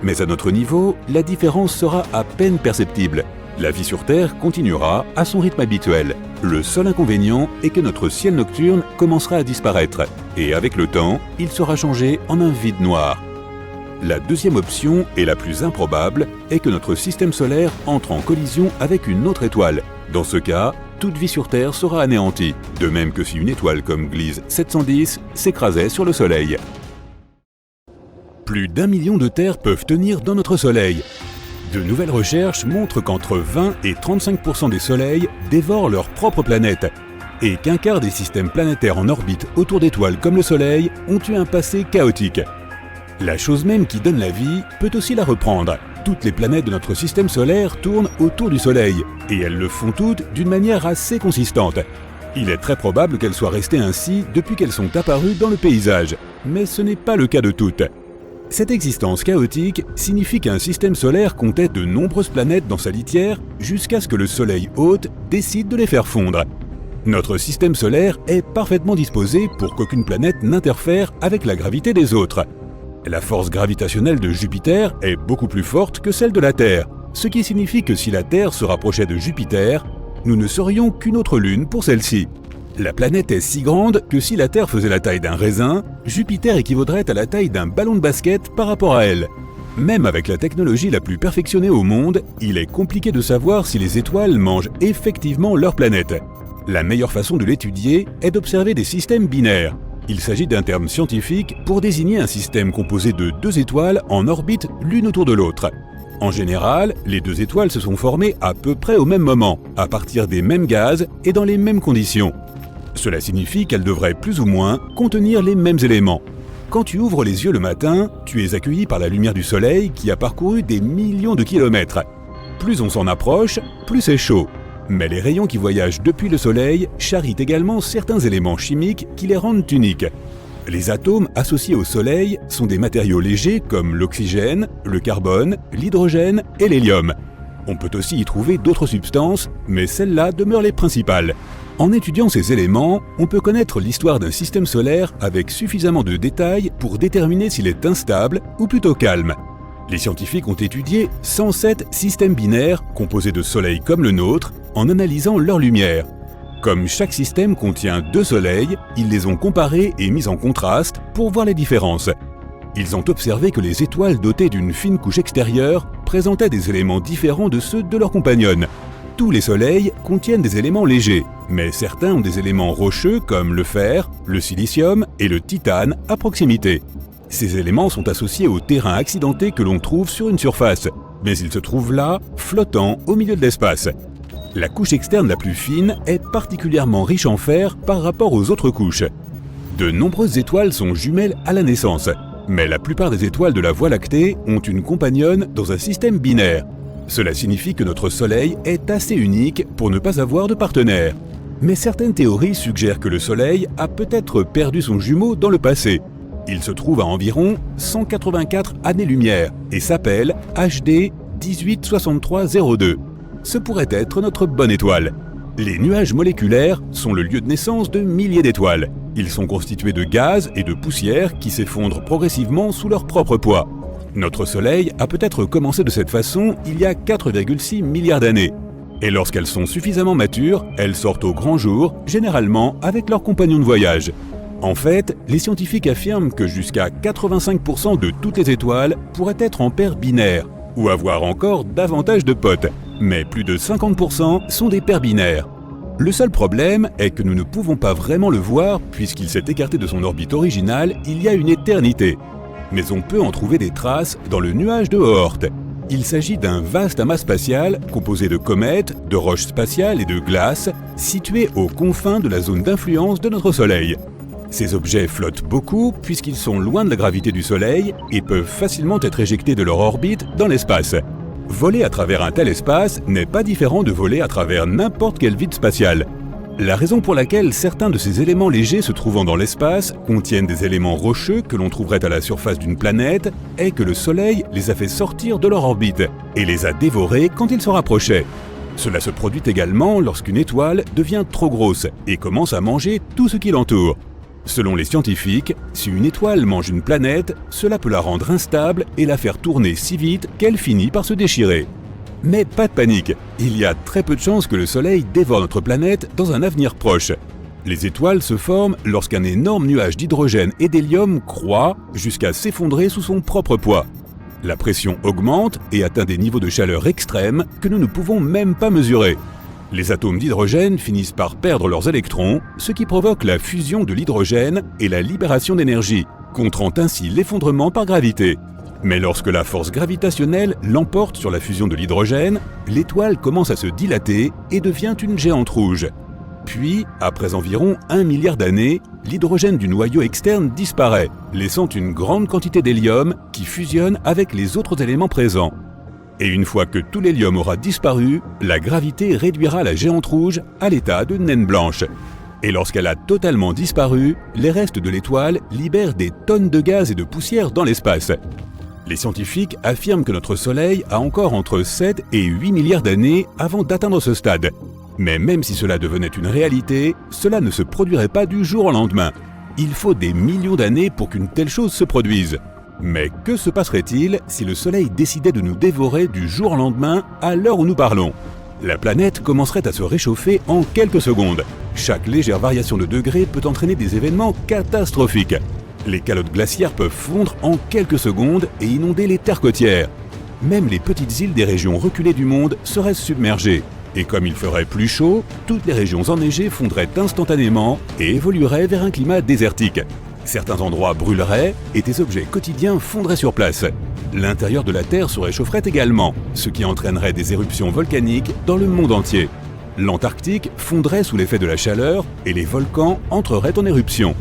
Mais à notre niveau, la différence sera à peine perceptible. La vie sur Terre continuera à son rythme habituel. Le seul inconvénient est que notre ciel nocturne commencera à disparaître, et avec le temps, il sera changé en un vide noir. La deuxième option, et la plus improbable, est que notre système solaire entre en collision avec une autre étoile. Dans ce cas, toute vie sur Terre sera anéantie, de même que si une étoile comme Gliese 710 s'écrasait sur le Soleil. Plus d'1 million de terres peuvent tenir dans notre Soleil. De nouvelles recherches montrent qu'entre 20 et 35% des soleils dévorent leur propre planète, et qu'un quart des systèmes planétaires en orbite autour d'étoiles comme le Soleil ont eu un passé chaotique. La chose même qui donne la vie peut aussi la reprendre. Toutes les planètes de notre système solaire tournent autour du Soleil, et elles le font toutes d'une manière assez consistante. Il est très probable qu'elles soient restées ainsi depuis qu'elles sont apparues dans le paysage, mais ce n'est pas le cas de toutes. Cette existence chaotique signifie qu'un système solaire comptait de nombreuses planètes dans sa litière jusqu'à ce que le Soleil hôte décide de les faire fondre. Notre système solaire est parfaitement disposé pour qu'aucune planète n'interfère avec la gravité des autres. La force gravitationnelle de Jupiter est beaucoup plus forte que celle de la Terre, ce qui signifie que si la Terre se rapprochait de Jupiter, nous ne serions qu'une autre lune pour celle-ci. La planète est si grande que si la Terre faisait la taille d'un raisin, Jupiter équivaudrait à la taille d'un ballon de basket par rapport à elle. Même avec la technologie la plus perfectionnée au monde, il est compliqué de savoir si les étoiles mangent effectivement leur planète. La meilleure façon de l'étudier est d'observer des systèmes binaires. Il s'agit d'un terme scientifique pour désigner un système composé de deux étoiles en orbite l'une autour de l'autre. En général, les deux étoiles se sont formées à peu près au même moment, à partir des mêmes gaz et dans les mêmes conditions. Cela signifie qu'elles devraient plus ou moins contenir les mêmes éléments. Quand tu ouvres les yeux le matin, tu es accueilli par la lumière du soleil qui a parcouru des millions de kilomètres. Plus on s'en approche, plus c'est chaud. Mais les rayons qui voyagent depuis le soleil charrient également certains éléments chimiques qui les rendent uniques. Les atomes associés au soleil sont des matériaux légers comme l'oxygène, le carbone, l'hydrogène et l'hélium. On peut aussi y trouver d'autres substances, mais celles-là demeurent les principales. En étudiant ces éléments, on peut connaître l'histoire d'un système solaire avec suffisamment de détails pour déterminer s'il est instable ou plutôt calme. Les scientifiques ont étudié 107 systèmes binaires composés de soleils comme le nôtre en analysant leur lumière. Comme chaque système contient deux soleils, ils les ont comparés et mis en contraste pour voir les différences. Ils ont observé que les étoiles dotées d'une fine couche extérieure présentaient des éléments différents de ceux de leurs compagnonnes. Tous les soleils contiennent des éléments légers, mais certains ont des éléments rocheux comme le fer, le silicium et le titane à proximité. Ces éléments sont associés au terrain accidenté que l'on trouve sur une surface, mais ils se trouvent là, flottant au milieu de l'espace. La couche externe la plus fine est particulièrement riche en fer par rapport aux autres couches. De nombreuses étoiles sont jumelles à la naissance, mais la plupart des étoiles de la Voie lactée ont une compagnonne dans un système binaire. Cela signifie que notre Soleil est assez unique pour ne pas avoir de partenaire. Mais certaines théories suggèrent que le Soleil a peut-être perdu son jumeau dans le passé. Il se trouve à environ 184 années-lumière et s'appelle HD 186302. Ce pourrait être notre bonne étoile. Les nuages moléculaires sont le lieu de naissance de milliers d'étoiles. Ils sont constitués de gaz et de poussière qui s'effondrent progressivement sous leur propre poids. Notre Soleil a peut-être commencé de cette façon il y a 4,6 milliards d'années. Et lorsqu'elles sont suffisamment matures, elles sortent au grand jour, généralement avec leurs compagnons de voyage. En fait, les scientifiques affirment que jusqu'à 85% de toutes les étoiles pourraient être en paires binaires, ou avoir encore davantage de potes, mais plus de 50% sont des paires binaires. Le seul problème est que nous ne pouvons pas vraiment le voir puisqu'il s'est écarté de son orbite originale il y a une éternité. Mais on peut en trouver des traces dans le nuage de Oort. Il s'agit d'un vaste amas spatial composé de comètes, de roches spatiales et de glace situés aux confins de la zone d'influence de notre Soleil. Ces objets flottent beaucoup puisqu'ils sont loin de la gravité du Soleil et peuvent facilement être éjectés de leur orbite dans l'espace. Voler à travers un tel espace n'est pas différent de voler à travers n'importe quel vide spatial. La raison pour laquelle certains de ces éléments légers se trouvant dans l'espace contiennent des éléments rocheux que l'on trouverait à la surface d'une planète est que le Soleil les a fait sortir de leur orbite et les a dévorés quand ils se rapprochaient. Cela se produit également lorsqu'une étoile devient trop grosse et commence à manger tout ce qui l'entoure. Selon les scientifiques, si une étoile mange une planète, cela peut la rendre instable et la faire tourner si vite qu'elle finit par se déchirer. Mais pas de panique, il y a très peu de chances que le Soleil dévore notre planète dans un avenir proche. Les étoiles se forment lorsqu'un énorme nuage d'hydrogène et d'hélium croît jusqu'à s'effondrer sous son propre poids. La pression augmente et atteint des niveaux de chaleur extrêmes que nous ne pouvons même pas mesurer. Les atomes d'hydrogène finissent par perdre leurs électrons, ce qui provoque la fusion de l'hydrogène et la libération d'énergie, contrant ainsi l'effondrement par gravité. Mais lorsque la force gravitationnelle l'emporte sur la fusion de l'hydrogène, l'étoile commence à se dilater et devient une géante rouge. Puis, après environ 1 milliard d'années, l'hydrogène du noyau externe disparaît, laissant une grande quantité d'hélium qui fusionne avec les autres éléments présents. Et une fois que tout l'hélium aura disparu, la gravité réduira la géante rouge à l'état de naine blanche. Et lorsqu'elle a totalement disparu, les restes de l'étoile libèrent des tonnes de gaz et de poussière dans l'espace. Les scientifiques affirment que notre Soleil a encore entre 7 et 8 milliards d'années avant d'atteindre ce stade. Mais même si cela devenait une réalité, cela ne se produirait pas du jour au lendemain. Il faut des millions d'années pour qu'une telle chose se produise. Mais que se passerait-il si le Soleil décidait de nous dévorer du jour au lendemain à l'heure où nous parlons ? La planète commencerait à se réchauffer en quelques secondes. Chaque légère variation de degré peut entraîner des événements catastrophiques. Les calottes glaciaires peuvent fondre en quelques secondes et inonder les terres côtières. Même les petites îles des régions reculées du monde seraient submergées. Et comme il ferait plus chaud, toutes les régions enneigées fondraient instantanément et évolueraient vers un climat désertique. Certains endroits brûleraient et des objets quotidiens fondraient sur place. L'intérieur de la Terre se réchaufferait également, ce qui entraînerait des éruptions volcaniques dans le monde entier. L'Antarctique fondrait sous l'effet de la chaleur et les volcans entreraient en éruption.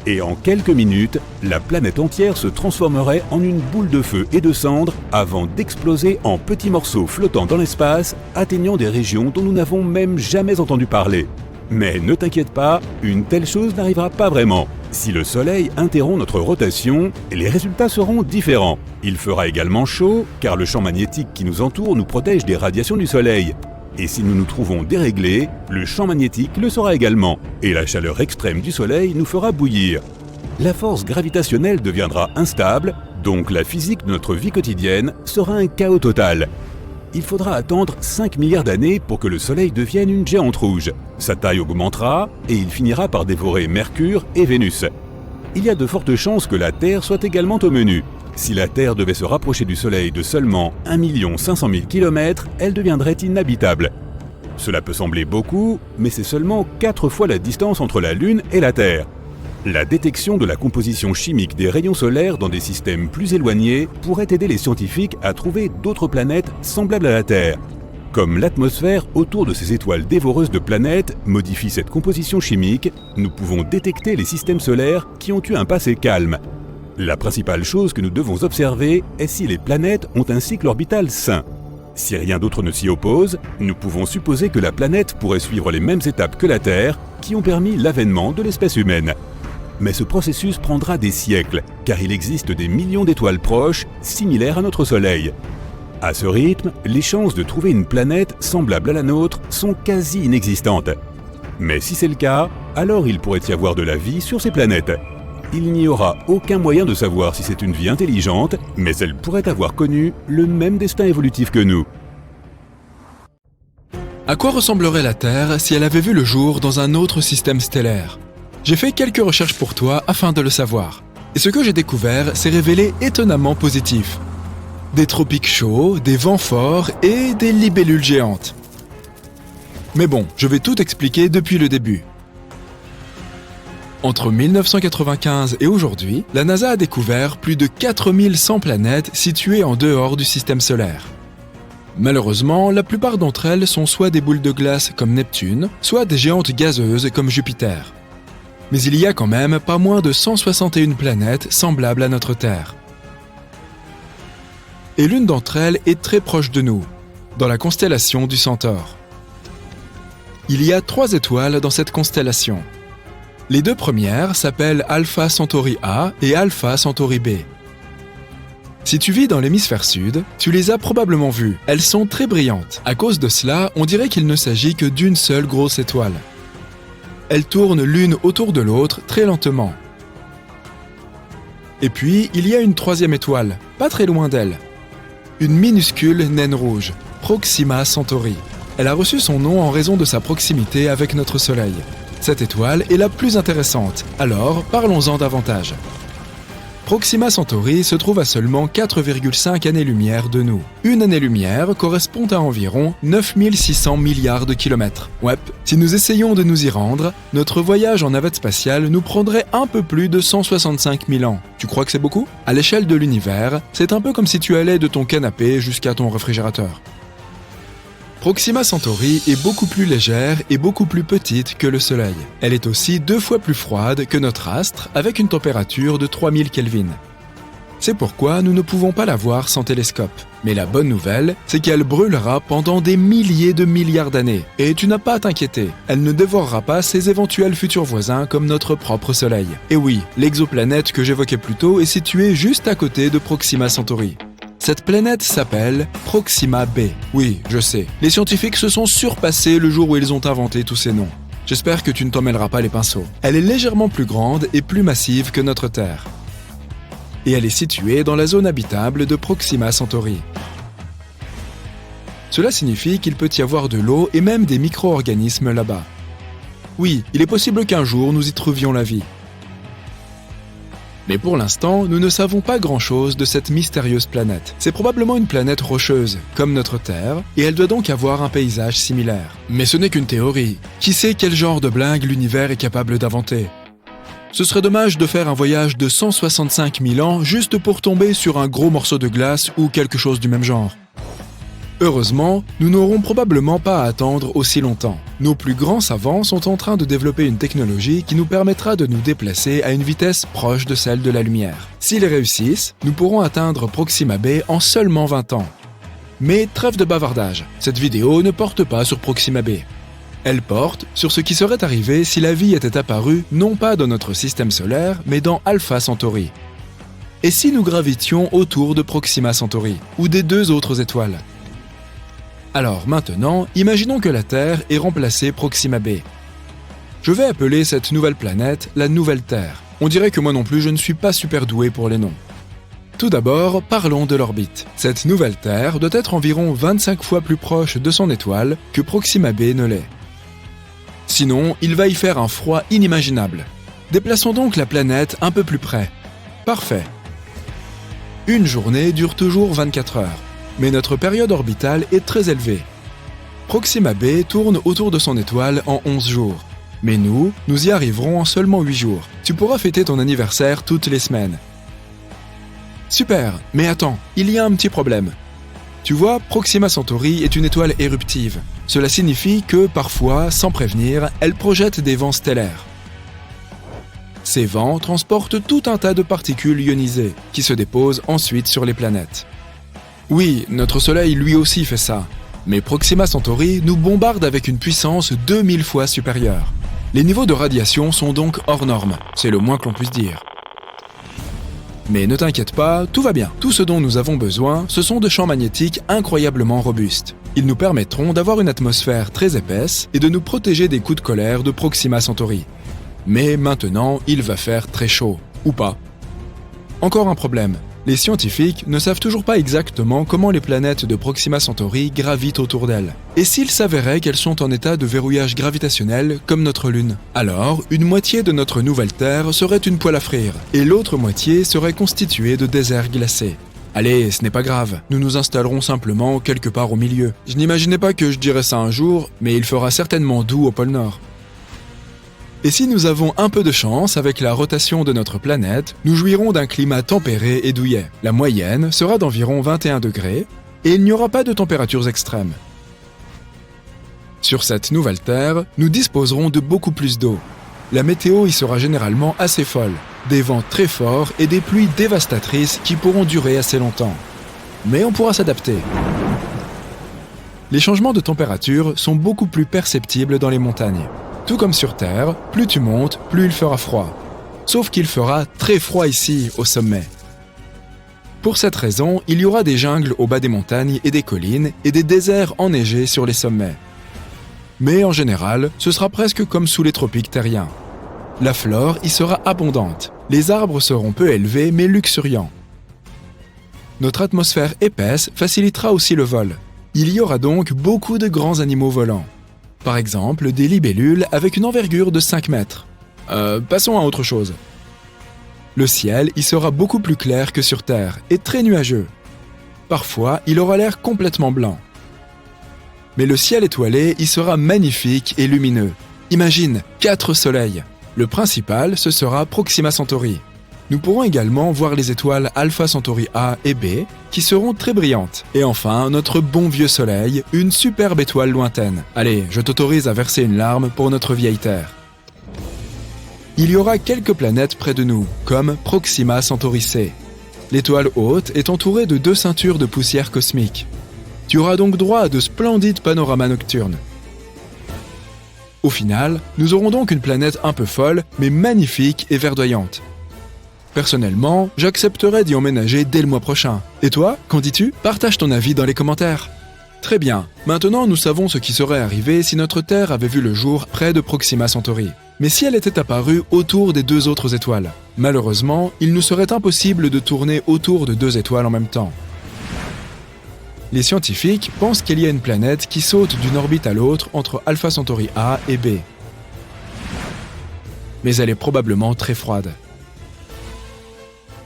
Et en quelques minutes, la planète entière se transformerait en une boule de feu et de cendres avant d'exploser en petits morceaux flottant dans l'espace, atteignant des régions dont nous n'avons même jamais entendu parler. Mais ne t'inquiète pas, une telle chose n'arrivera pas vraiment. Si le Soleil interrompt notre rotation, les résultats seront différents. Il fera également chaud, car le champ magnétique qui nous entoure nous protège des radiations du Soleil. Et si nous nous trouvons déréglés, le champ magnétique le sera également, et la chaleur extrême du Soleil nous fera bouillir. La force gravitationnelle deviendra instable, donc la physique de notre vie quotidienne sera un chaos total. Il faudra attendre 5 milliards d'années pour que le Soleil devienne une géante rouge. Sa taille augmentera et il finira par dévorer Mercure et Vénus. Il y a de fortes chances que la Terre soit également au menu. Si la Terre devait se rapprocher du Soleil de seulement 1 500 000 km, elle deviendrait inhabitable. Cela peut sembler beaucoup, mais c'est seulement 4 fois la distance entre la Lune et la Terre. La détection de la composition chimique des rayons solaires dans des systèmes plus éloignés pourrait aider les scientifiques à trouver d'autres planètes semblables à la Terre. Comme l'atmosphère autour de ces étoiles dévoreuses de planètes modifie cette composition chimique, nous pouvons détecter les systèmes solaires qui ont eu un passé calme. La principale chose que nous devons observer est si les planètes ont un cycle orbital sain. Si rien d'autre ne s'y oppose, nous pouvons supposer que la planète pourrait suivre les mêmes étapes que la Terre qui ont permis l'avènement de l'espèce humaine. Mais ce processus prendra des siècles, car il existe des millions d'étoiles proches, similaires à notre Soleil. À ce rythme, les chances de trouver une planète semblable à la nôtre sont quasi inexistantes. Mais si c'est le cas, alors il pourrait y avoir de la vie sur ces planètes. Il n'y aura aucun moyen de savoir si c'est une vie intelligente, mais elle pourrait avoir connu le même destin évolutif que nous. À quoi ressemblerait la Terre si elle avait vu le jour dans un autre système stellaire? J'ai fait quelques recherches pour toi afin de le savoir. Et ce que j'ai découvert s'est révélé étonnamment positif. Des tropiques chauds, des vents forts et des libellules géantes. Mais bon, je vais tout expliquer depuis le début. Entre 1995 et aujourd'hui, la NASA a découvert plus de 4100 planètes situées en dehors du système solaire. Malheureusement, la plupart d'entre elles sont soit des boules de glace comme Neptune, soit des géantes gazeuses comme Jupiter. Mais il y a quand même pas moins de 161 planètes semblables à notre Terre. Et l'une d'entre elles est très proche de nous, dans la constellation du Centaure. Il y a 3 étoiles dans cette constellation. Les 2 premières s'appellent Alpha Centauri A et Alpha Centauri B. Si tu vis dans l'hémisphère sud, tu les as probablement vues. Elles sont très brillantes. À cause de cela, on dirait qu'il ne s'agit que d'une seule grosse étoile. Elles tournent l'une autour de l'autre très lentement. Et puis, il y a une 3e étoile, pas très loin d'elle. Une minuscule naine rouge, Proxima Centauri. Elle a reçu son nom en raison de sa proximité avec notre Soleil. Cette étoile est la plus intéressante, alors parlons-en davantage. Proxima Centauri se trouve à seulement 4,5 années-lumière de nous. Une année-lumière correspond à environ 9600 milliards de kilomètres. Ouais, si nous essayons de nous y rendre, notre voyage en navette spatiale nous prendrait un peu plus de 165 000 ans. Tu crois que c'est beaucoup? À l'échelle de l'univers, c'est un peu comme si tu allais de ton canapé jusqu'à ton réfrigérateur. Proxima Centauri est beaucoup plus légère et beaucoup plus petite que le Soleil. Elle est aussi 2 fois plus froide que notre astre avec une température de 3000 Kelvin. C'est pourquoi nous ne pouvons pas la voir sans télescope. Mais la bonne nouvelle, c'est qu'elle brûlera pendant des milliers de milliards d'années. Et tu n'as pas à t'inquiéter, elle ne dévorera pas ses éventuels futurs voisins comme notre propre Soleil. Et oui, l'exoplanète que j'évoquais plus tôt est située juste à côté de Proxima Centauri. Cette planète s'appelle Proxima b. Oui, je sais, les scientifiques se sont surpassés le jour où ils ont inventé tous ces noms. J'espère que tu ne t'en mêleras pas les pinceaux. Elle est légèrement plus grande et plus massive que notre Terre. Et elle est située dans la zone habitable de Proxima Centauri. Cela signifie qu'il peut y avoir de l'eau et même des micro-organismes là-bas. Oui, il est possible qu'un jour nous y trouvions la vie. Mais pour l'instant, nous ne savons pas grand-chose de cette mystérieuse planète. C'est probablement une planète rocheuse, comme notre Terre, et elle doit donc avoir un paysage similaire. Mais ce n'est qu'une théorie. Qui sait quel genre de blingue l'univers est capable d'inventer? Ce serait dommage de faire un voyage de 165 000 ans juste pour tomber sur un gros morceau de glace ou quelque chose du même genre. Heureusement, nous n'aurons probablement pas à attendre aussi longtemps. Nos plus grands savants sont en train de développer une technologie qui nous permettra de nous déplacer à une vitesse proche de celle de la lumière. S'ils réussissent, nous pourrons atteindre Proxima b en seulement 20 ans. Mais trêve de bavardage, cette vidéo ne porte pas sur Proxima b. Elle porte sur ce qui serait arrivé si la vie était apparue non pas dans notre système solaire, mais dans Alpha Centauri. Et si nous gravitions autour de Proxima Centauri, ou des 2 autres étoiles? Alors maintenant, imaginons que la Terre ait remplacé Proxima b. Je vais appeler cette nouvelle planète la Nouvelle Terre. On dirait que moi non plus je ne suis pas super doué pour les noms. Tout d'abord, parlons de l'orbite. Cette nouvelle Terre doit être environ 25 fois plus proche de son étoile que Proxima b ne l'est. Sinon, il va y faire un froid inimaginable. Déplaçons donc la planète un peu plus près. Parfait. Une journée dure toujours 24 heures. Mais notre période orbitale est très élevée. Proxima b tourne autour de son étoile en 11 jours. Mais nous y arriverons en seulement 8 jours. Tu pourras fêter ton anniversaire toutes les semaines. Super, mais attends, il y a un petit problème. Tu vois, Proxima Centauri est une étoile éruptive. Cela signifie que, parfois, sans prévenir, elle projette des vents stellaires. Ces vents transportent tout un tas de particules ionisées, qui se déposent ensuite sur les planètes. Oui, notre Soleil lui aussi fait ça. Mais Proxima Centauri nous bombarde avec une puissance 2000 fois supérieure. Les niveaux de radiation sont donc hors normes, c'est le moins que l'on puisse dire. Mais ne t'inquiète pas, tout va bien. Tout ce dont nous avons besoin, ce sont de champs magnétiques incroyablement robustes. Ils nous permettront d'avoir une atmosphère très épaisse et de nous protéger des coups de colère de Proxima Centauri. Mais maintenant, il va faire très chaud. Ou pas. Encore un problème. Les scientifiques ne savent toujours pas exactement comment les planètes de Proxima Centauri gravitent autour d'elles. Et s'il s'avérait qu'elles sont en état de verrouillage gravitationnel comme notre Lune? Alors, une moitié de notre nouvelle Terre serait une poêle à frire, et l'autre moitié serait constituée de déserts glacés. Allez, ce n'est pas grave, nous nous installerons simplement quelque part au milieu. Je n'imaginais pas que je dirais ça un jour, mais il fera certainement doux au pôle Nord. Et si nous avons un peu de chance avec la rotation de notre planète, nous jouirons d'un climat tempéré et douillet. La moyenne sera d'environ 21 degrés et il n'y aura pas de températures extrêmes. Sur cette nouvelle Terre, nous disposerons de beaucoup plus d'eau. La météo y sera généralement assez folle, des vents très forts et des pluies dévastatrices qui pourront durer assez longtemps. Mais on pourra s'adapter. Les changements de température sont beaucoup plus perceptibles dans les montagnes. Tout comme sur Terre, plus tu montes, plus il fera froid. Sauf qu'il fera très froid ici, au sommet. Pour cette raison, il y aura des jungles au bas des montagnes et des collines et des déserts enneigés sur les sommets. Mais en général, ce sera presque comme sous les tropiques terriens. La flore y sera abondante. Les arbres seront peu élevés mais luxuriants. Notre atmosphère épaisse facilitera aussi le vol. Il y aura donc beaucoup de grands animaux volants. Par exemple, des libellules avec une envergure de 5 mètres. Passons à autre chose. Le ciel y sera beaucoup plus clair que sur Terre et très nuageux. Parfois, il aura l'air complètement blanc. Mais le ciel étoilé y sera magnifique et lumineux. Imagine, 4 soleils. Le principal, ce sera Proxima Centauri. Nous pourrons également voir les étoiles Alpha Centauri A et B, qui seront très brillantes. Et enfin, notre bon vieux Soleil, une superbe étoile lointaine. Allez, je t'autorise à verser une larme pour notre vieille Terre. Il y aura quelques planètes près de nous, comme Proxima Centauri C. L'étoile haute est entourée de 2 ceintures de poussière cosmique. Tu auras donc droit à de splendides panoramas nocturnes. Au final, nous aurons donc une planète un peu folle, mais magnifique et verdoyante. Personnellement, j'accepterais d'y emménager dès le mois prochain. Et toi, qu'en dis-tu? Partage ton avis dans les commentaires. Très bien, maintenant nous savons ce qui serait arrivé si notre Terre avait vu le jour près de Proxima Centauri. Mais si elle était apparue autour des 2 autres étoiles? Malheureusement, il nous serait impossible de tourner autour de 2 étoiles en même temps. Les scientifiques pensent qu'il y a une planète qui saute d'une orbite à l'autre entre Alpha Centauri A et B. Mais elle est probablement très froide.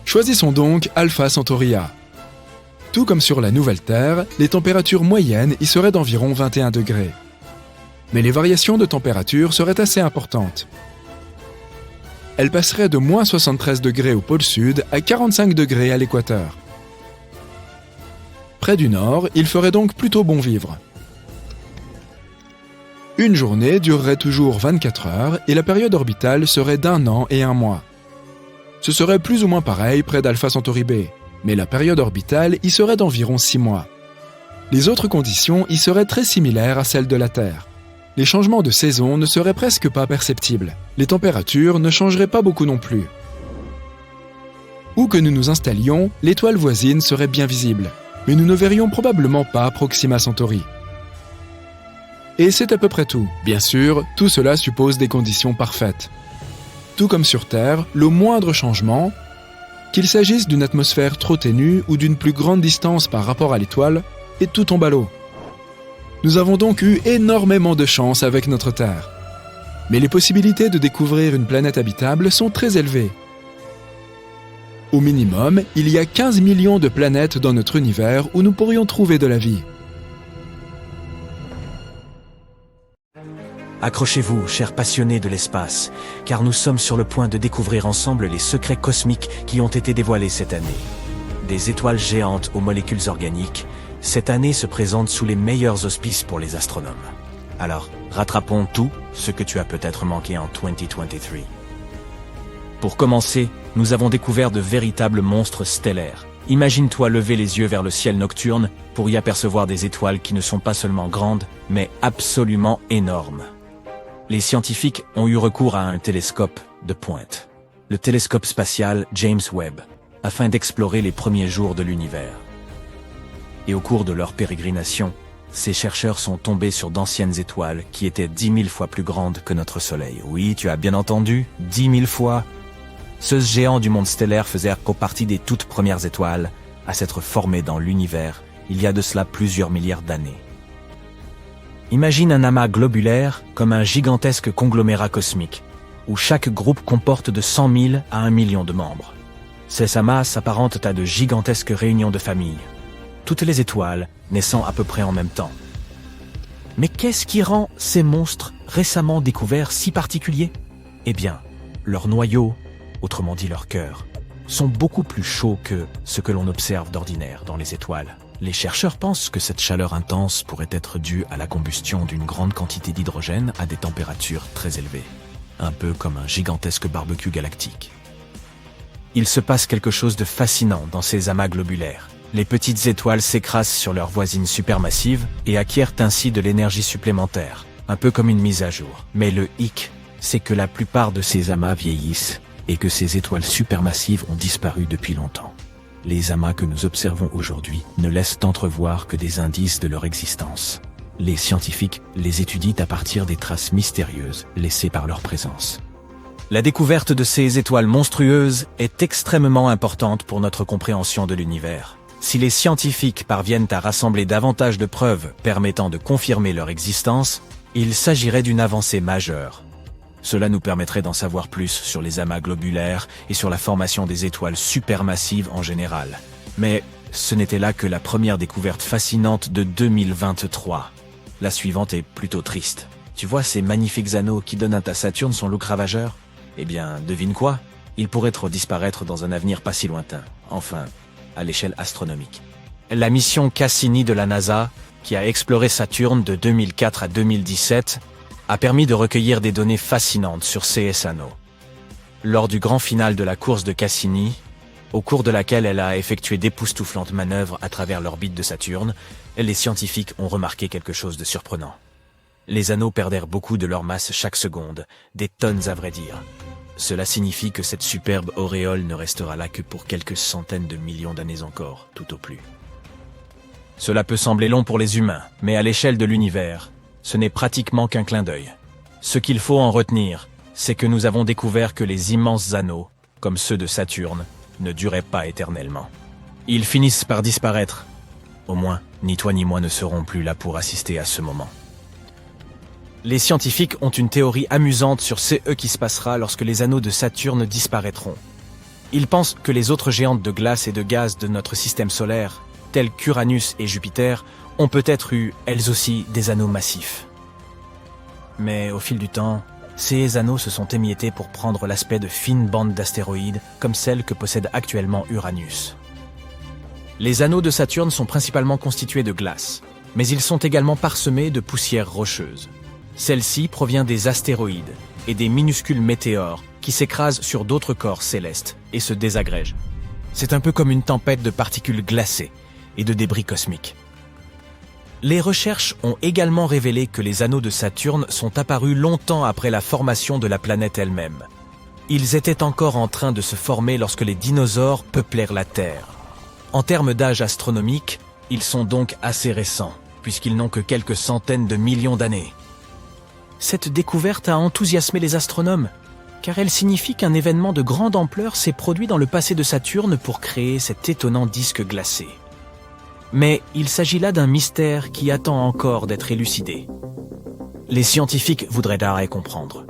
Choisissons donc Alpha Centauri A. Tout comme sur la nouvelle Terre, les températures moyennes y seraient d'environ 21 degrés. Mais les variations de température seraient assez importantes. Elles passeraient de moins 73 degrés au pôle sud à 45 degrés à l'équateur. Près du nord, il ferait donc plutôt bon vivre. Une journée durerait toujours 24 heures et la période orbitale serait d'1 an et 1 mois. Ce serait plus ou moins pareil près d'Alpha Centauri B, mais la période orbitale y serait d'environ 6 mois. Les autres conditions y seraient très similaires à celles de la Terre. Les changements de saison ne seraient presque pas perceptibles. Les températures ne changeraient pas beaucoup non plus. Où que nous nous installions, l'étoile voisine serait bien visible, mais nous ne verrions probablement pas Proxima Centauri. Et c'est à peu près tout. Bien sûr, tout cela suppose des conditions parfaites. Tout comme sur Terre, le moindre changement, qu'il s'agisse d'une atmosphère trop ténue ou d'une plus grande distance par rapport à l'étoile, est tout tombe à l'eau. Nous avons donc eu énormément de chance avec notre Terre. Mais les possibilités de découvrir une planète habitable sont très élevées. Au minimum, il y a 15 millions de planètes dans notre univers où nous pourrions trouver de la vie. Accrochez-vous, chers passionnés de l'espace, car nous sommes sur le point de découvrir ensemble les secrets cosmiques qui ont été dévoilés cette année. Des étoiles géantes aux molécules organiques, cette année se présente sous les meilleurs auspices pour les astronomes. Alors, rattrapons tout ce que tu as peut-être manqué en 2023. Pour commencer, nous avons découvert de véritables monstres stellaires. Imagine-toi lever les yeux vers le ciel nocturne pour y apercevoir des étoiles qui ne sont pas seulement grandes, mais absolument énormes. Les scientifiques ont eu recours à un télescope de pointe, le télescope spatial James Webb, afin d'explorer les premiers jours de l'univers. Et au cours de leur pérégrination, ces chercheurs sont tombés sur d'anciennes étoiles qui étaient 10 000 fois plus grandes que notre Soleil. Oui, tu as bien entendu, 10 000 fois. Ce géant du monde stellaire faisait partie des toutes premières étoiles à s'être formées dans l'univers il y a de cela plusieurs milliards d'années. Imagine un amas globulaire comme un gigantesque conglomérat cosmique, où chaque groupe comporte de 100 000 à 1 million de membres. Ces amas s'apparentent à de gigantesques réunions de famille, toutes les étoiles naissant à peu près en même temps. Mais qu'est-ce qui rend ces monstres récemment découverts si particuliers? Eh bien, leurs noyaux, autrement dit leur cœur, sont beaucoup plus chauds que ce que l'on observe d'ordinaire dans les étoiles. Les chercheurs pensent que cette chaleur intense pourrait être due à la combustion d'une grande quantité d'hydrogène à des températures très élevées, un peu comme un gigantesque barbecue galactique. Il se passe quelque chose de fascinant dans ces amas globulaires. Les petites étoiles s'écrasent sur leurs voisines supermassives et acquièrent ainsi de l'énergie supplémentaire, un peu comme une mise à jour. Mais le hic, c'est que la plupart de ces amas vieillissent et que ces étoiles supermassives ont disparu depuis longtemps. Les amas que nous observons aujourd'hui ne laissent entrevoir que des indices de leur existence. Les scientifiques les étudient à partir des traces mystérieuses laissées par leur présence. La découverte de ces étoiles monstrueuses est extrêmement importante pour notre compréhension de l'univers. Si les scientifiques parviennent à rassembler davantage de preuves permettant de confirmer leur existence, il s'agirait d'une avancée majeure. Cela nous permettrait d'en savoir plus sur les amas globulaires et sur la formation des étoiles supermassives en général. Mais ce n'était là que la première découverte fascinante de 2023. La suivante est plutôt triste. Tu vois ces magnifiques anneaux qui donnent à Saturne son look ravageur? Eh bien, devine quoi? Ils pourraient disparaître dans un avenir pas si lointain. Enfin, à l'échelle astronomique. La mission Cassini de la NASA, qui a exploré Saturne de 2004 à 2017, a permis de recueillir des données fascinantes sur ces anneaux. Lors du grand final de la course de Cassini, au cours de laquelle elle a effectué d'époustouflantes manœuvres à travers l'orbite de Saturne, les scientifiques ont remarqué quelque chose de surprenant. Les anneaux perdèrent beaucoup de leur masse chaque seconde, des tonnes à vrai dire. Cela signifie que cette superbe auréole ne restera là que pour quelques centaines de millions d'années encore, tout au plus. Cela peut sembler long pour les humains, mais à l'échelle de l'univers, ce n'est pratiquement qu'un clin d'œil. Ce qu'il faut en retenir, c'est que nous avons découvert que les immenses anneaux, comme ceux de Saturne, ne duraient pas éternellement. Ils finissent par disparaître. Au moins, ni toi ni moi ne serons plus là pour assister à ce moment. Les scientifiques ont une théorie amusante sur ce qui se passera lorsque les anneaux de Saturne disparaîtront. Ils pensent que les autres géantes de glace et de gaz de notre système solaire, telles qu'Uranus et Jupiter, ont peut-être eu, elles aussi, des anneaux massifs. Mais au fil du temps, ces anneaux se sont émiettés pour prendre l'aspect de fines bandes d'astéroïdes, comme celles que possède actuellement Uranus. Les anneaux de Saturne sont principalement constitués de glace, mais ils sont également parsemés de poussière rocheuse. Celle-ci provient des astéroïdes et des minuscules météores qui s'écrasent sur d'autres corps célestes et se désagrègent. C'est un peu comme une tempête de particules glacées et de débris cosmiques. Les recherches ont également révélé que les anneaux de Saturne sont apparus longtemps après la formation de la planète elle-même. Ils étaient encore en train de se former lorsque les dinosaures peuplèrent la Terre. En termes d'âge astronomique, ils sont donc assez récents, puisqu'ils n'ont que quelques centaines de millions d'années. Cette découverte a enthousiasmé les astronomes, car elle signifie qu'un événement de grande ampleur s'est produit dans le passé de Saturne pour créer cet étonnant disque glacé. Mais il s'agit là d'un mystère qui attend encore d'être élucidé. Les scientifiques voudraient d'arrêt comprendre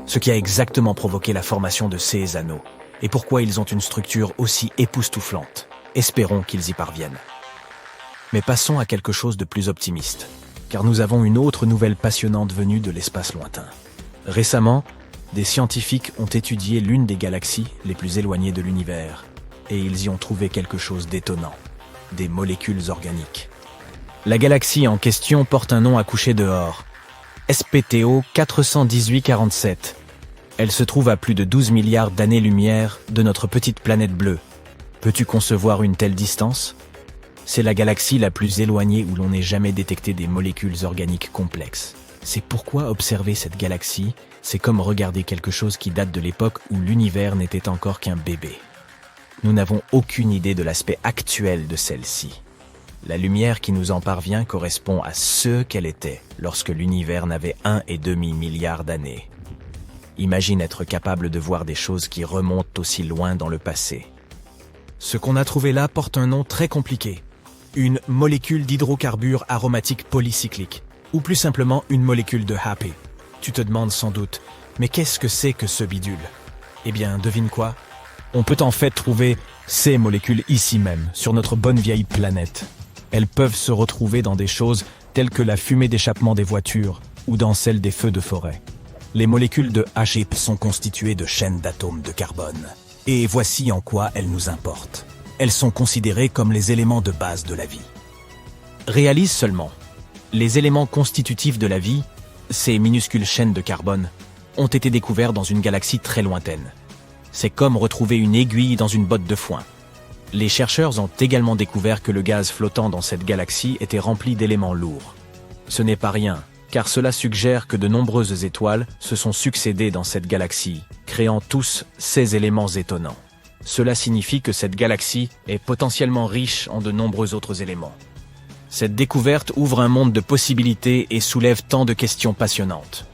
ce qui a exactement provoqué la formation de ces anneaux et pourquoi ils ont une structure aussi époustouflante. Espérons qu'ils y parviennent. Mais passons à quelque chose de plus optimiste, car nous avons une autre nouvelle passionnante venue de l'espace lointain. Récemment, des scientifiques ont étudié l'une des galaxies les plus éloignées de l'univers, et ils y ont trouvé quelque chose d'étonnant. Des molécules organiques. La galaxie en question porte un nom à coucher dehors, SPTO 41847. Elle se trouve à plus de 12 milliards d'années-lumière de notre petite planète bleue. Peux-tu concevoir une telle distance? C'est la galaxie la plus éloignée où l'on n'ait jamais détecté des molécules organiques complexes. C'est pourquoi observer cette galaxie, c'est comme regarder quelque chose qui date de l'époque où l'univers n'était encore qu'un bébé. Nous n'avons aucune idée de l'aspect actuel de celle-ci. La lumière qui nous en parvient correspond à ce qu'elle était lorsque l'univers n'avait 1,5 milliard d'années. Imagine être capable de voir des choses qui remontent aussi loin dans le passé. Ce qu'on a trouvé là porte un nom très compliqué. Une molécule d'hydrocarbures aromatiques polycycliques, ou plus simplement une molécule de HAPE. Tu te demandes sans doute, mais qu'est-ce que c'est que ce bidule? Eh bien, devine quoi? On peut en fait trouver ces molécules ici même, sur notre bonne vieille planète. Elles peuvent se retrouver dans des choses telles que la fumée d'échappement des voitures ou dans celle des feux de forêt. Les molécules de HAPE sont constituées de chaînes d'atomes de carbone. Et voici en quoi elles nous importent. Elles sont considérées comme les éléments de base de la vie. Réalise seulement, les éléments constitutifs de la vie, ces minuscules chaînes de carbone, ont été découverts dans une galaxie très lointaine. C'est comme retrouver une aiguille dans une botte de foin. Les chercheurs ont également découvert que le gaz flottant dans cette galaxie était rempli d'éléments lourds. Ce n'est pas rien, car cela suggère que de nombreuses étoiles se sont succédées dans cette galaxie, créant tous ces éléments étonnants. Cela signifie que cette galaxie est potentiellement riche en de nombreux autres éléments. Cette découverte ouvre un monde de possibilités et soulève tant de questions passionnantes.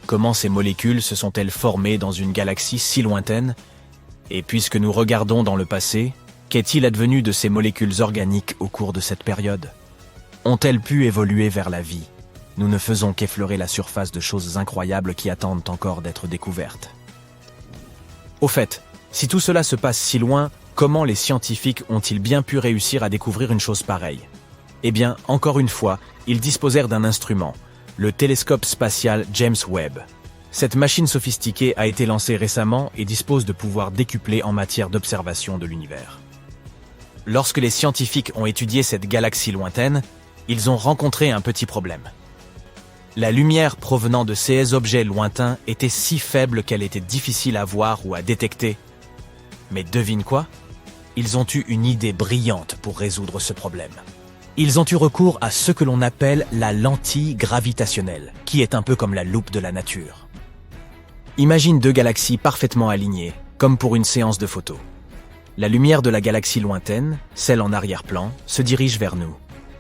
Comment ces molécules se sont-elles formées dans une galaxie si lointaine? Et puisque nous regardons dans le passé, qu'est-il advenu de ces molécules organiques au cours de cette période? Ont-elles pu évoluer vers la vie? Nous ne faisons qu'effleurer la surface de choses incroyables qui attendent encore d'être découvertes. Au fait, si tout cela se passe si loin, comment les scientifiques ont-ils bien pu réussir à découvrir une chose pareille? Eh bien, encore une fois, ils disposèrent d'un instrument, le télescope spatial James Webb. Cette machine sophistiquée a été lancée récemment et dispose de pouvoirs décuplés en matière d'observation de l'univers. Lorsque les scientifiques ont étudié cette galaxie lointaine, ils ont rencontré un petit problème. La lumière provenant de ces objets lointains était si faible qu'elle était difficile à voir ou à détecter. Mais devine quoi? Ils ont eu une idée brillante pour résoudre ce problème. Ils ont eu recours à ce que l'on appelle la lentille gravitationnelle, qui est un peu comme la loupe de la nature. Imagine deux galaxies parfaitement alignées, comme pour une séance de photos. La lumière de la galaxie lointaine, celle en arrière-plan, se dirige vers nous.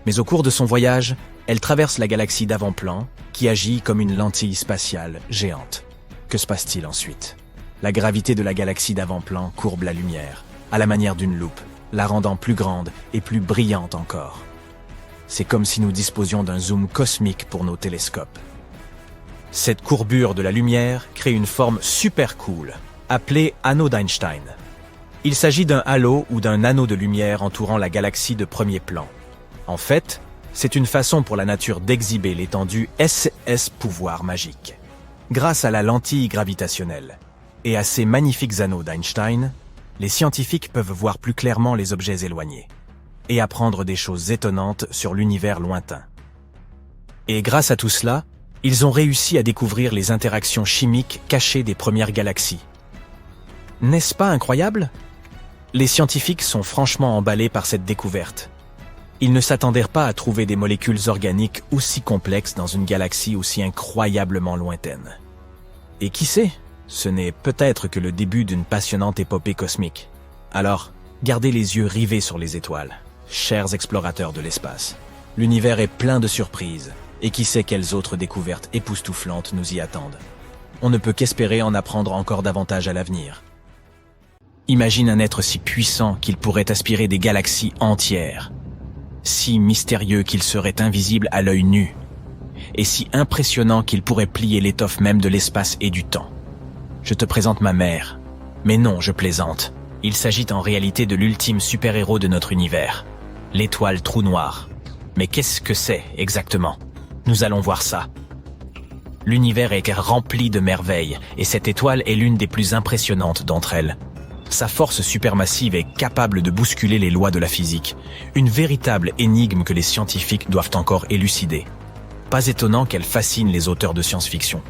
Mais au cours de son voyage, elle traverse la galaxie d'avant-plan, qui agit comme une lentille spatiale géante. Que se passe-t-il ensuite? La gravité de la galaxie d'avant-plan courbe la lumière, à la manière d'une loupe, la rendant plus grande et plus brillante encore. C'est comme si nous disposions d'un zoom cosmique pour nos télescopes. Cette courbure de la lumière crée une forme super cool, appelée anneau d'Einstein. Il s'agit d'un halo ou d'un anneau de lumière entourant la galaxie de premier plan. En fait, c'est une façon pour la nature d'exhiber l'étendue SS pouvoir magique. Grâce à la lentille gravitationnelle et à ces magnifiques anneaux d'Einstein, les scientifiques peuvent voir plus clairement les objets éloignés et apprendre des choses étonnantes sur l'univers lointain. Et grâce à tout cela, ils ont réussi à découvrir les interactions chimiques cachées des premières galaxies. N'est-ce pas incroyable? Les scientifiques sont franchement emballés par cette découverte. Ils ne s'attendèrent pas à trouver des molécules organiques aussi complexes dans une galaxie aussi incroyablement lointaine. Et qui sait, ce n'est peut-être que le début d'une passionnante épopée cosmique. Alors, gardez les yeux rivés sur les étoiles, chers explorateurs de l'espace. L'univers est plein de surprises, et qui sait quelles autres découvertes époustouflantes nous y attendent. On ne peut qu'espérer en apprendre encore davantage à l'avenir. Imagine un être si puissant qu'il pourrait aspirer des galaxies entières, si mystérieux qu'il serait invisible à l'œil nu, et si impressionnant qu'il pourrait plier l'étoffe même de l'espace et du temps. Je te présente ma mère. Mais non, je plaisante. Il s'agit en réalité de l'ultime super-héros de notre univers, l'étoile Trou Noir. Mais qu'est-ce que c'est exactement? Nous allons voir ça. L'univers est rempli de merveilles, et cette étoile est l'une des plus impressionnantes d'entre elles. Sa force supermassive est capable de bousculer les lois de la physique, une véritable énigme que les scientifiques doivent encore élucider. Pas étonnant qu'elle fascine les auteurs de science-fiction.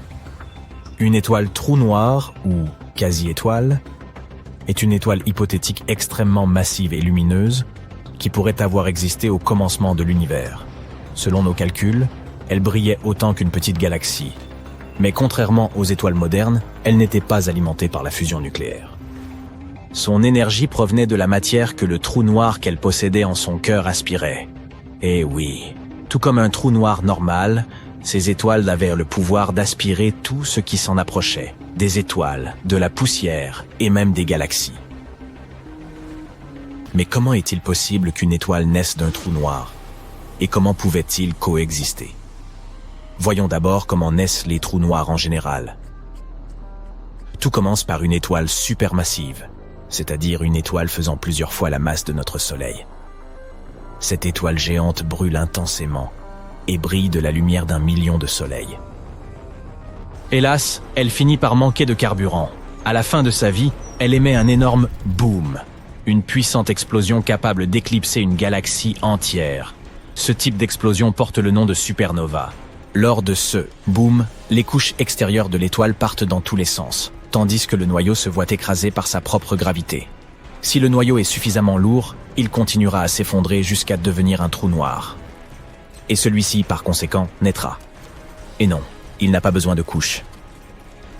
Une étoile trou noir, ou quasi-étoile, est une étoile hypothétique extrêmement massive et lumineuse qui pourrait avoir existé au commencement de l'univers. Selon nos calculs, elle brillait autant qu'une petite galaxie. Mais contrairement aux étoiles modernes, elle n'était pas alimentée par la fusion nucléaire. Son énergie provenait de la matière que le trou noir qu'elle possédait en son cœur aspirait. Et oui, tout comme un trou noir normal, ces étoiles avaient le pouvoir d'aspirer tout ce qui s'en approchait. des étoiles, de la poussière et même des galaxies. Mais comment est-il possible qu'une étoile naisse d'un trou noir? Et comment pouvait-il coexister? Voyons d'abord comment naissent les trous noirs en général. Tout commence par une étoile supermassive, c'est-à-dire une étoile faisant plusieurs fois la masse de notre Soleil. Cette étoile géante brûle intensément et brille de la lumière d'1 million de soleils. Hélas, elle finit par manquer de carburant. À la fin de sa vie, elle émet un énorme boom, une puissante explosion capable d'éclipser une galaxie entière. Ce type d'explosion porte le nom de supernova. Lors de ce boom, les couches extérieures de l'étoile partent dans tous les sens, tandis que le noyau se voit écrasé par sa propre gravité. Si le noyau est suffisamment lourd, il continuera à s'effondrer jusqu'à devenir un trou noir. Et celui-ci, par conséquent, naîtra. Et non, il n'a pas besoin de couches.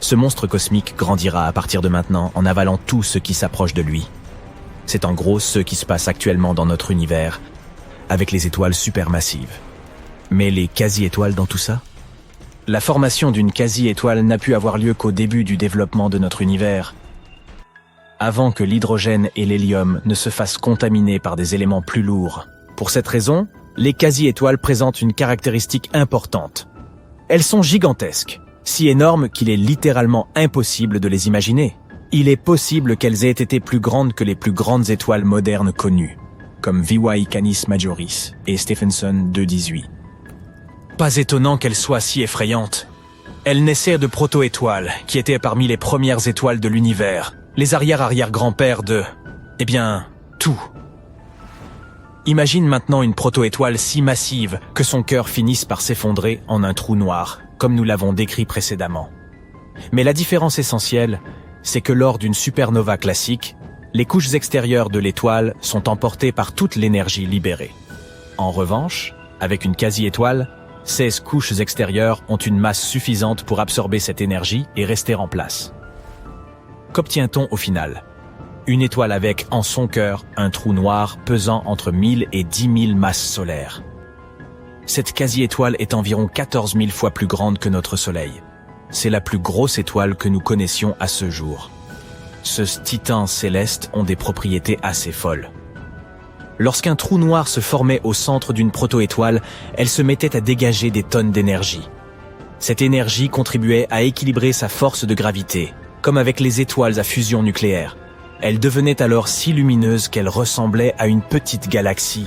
Ce monstre cosmique grandira à partir de maintenant en avalant tout ce qui s'approche de lui. C'est en gros ce qui se passe actuellement dans notre univers, avec les étoiles supermassives. Mais les quasi-étoiles dans tout ça? La formation d'une quasi-étoile n'a pu avoir lieu qu'au début du développement de notre univers, avant que l'hydrogène et l'hélium ne se fassent contaminer par des éléments plus lourds. Pour cette raison, les quasi-étoiles présentent une caractéristique importante. Elles sont gigantesques, si énormes qu'il est littéralement impossible de les imaginer. Il est possible qu'elles aient été plus grandes que les plus grandes étoiles modernes connues, comme VY Canis Majoris et Stephenson 218. Pas étonnant qu'elles soient si effrayantes. Elles naissaient de proto-étoiles, qui étaient parmi les premières étoiles de l'univers, les arrière-arrière-grands-pères de... tout. Imagine maintenant une proto-étoile si massive que son cœur finisse par s'effondrer en un trou noir, comme nous l'avons décrit précédemment. Mais la différence essentielle, c'est que lors d'une supernova classique, les couches extérieures de l'étoile sont emportées par toute l'énergie libérée. En revanche, avec une quasi-étoile, 16 couches extérieures ont une masse suffisante pour absorber cette énergie et rester en place. Qu'obtient-on au final? Une étoile avec, en son cœur, un trou noir pesant entre 1000 et 10 000 masses solaires. Cette quasi-étoile est environ 14 000 fois plus grande que notre Soleil. C'est la plus grosse étoile que nous connaissions à ce jour. Ce titan céleste ont des propriétés assez folles. Lorsqu'un trou noir se formait au centre d'une proto-étoile, elle se mettait à dégager des tonnes d'énergie. Cette énergie contribuait à équilibrer sa force de gravité, comme avec les étoiles à fusion nucléaire. Elle devenait alors si lumineuse qu'elle ressemblait à une petite galaxie.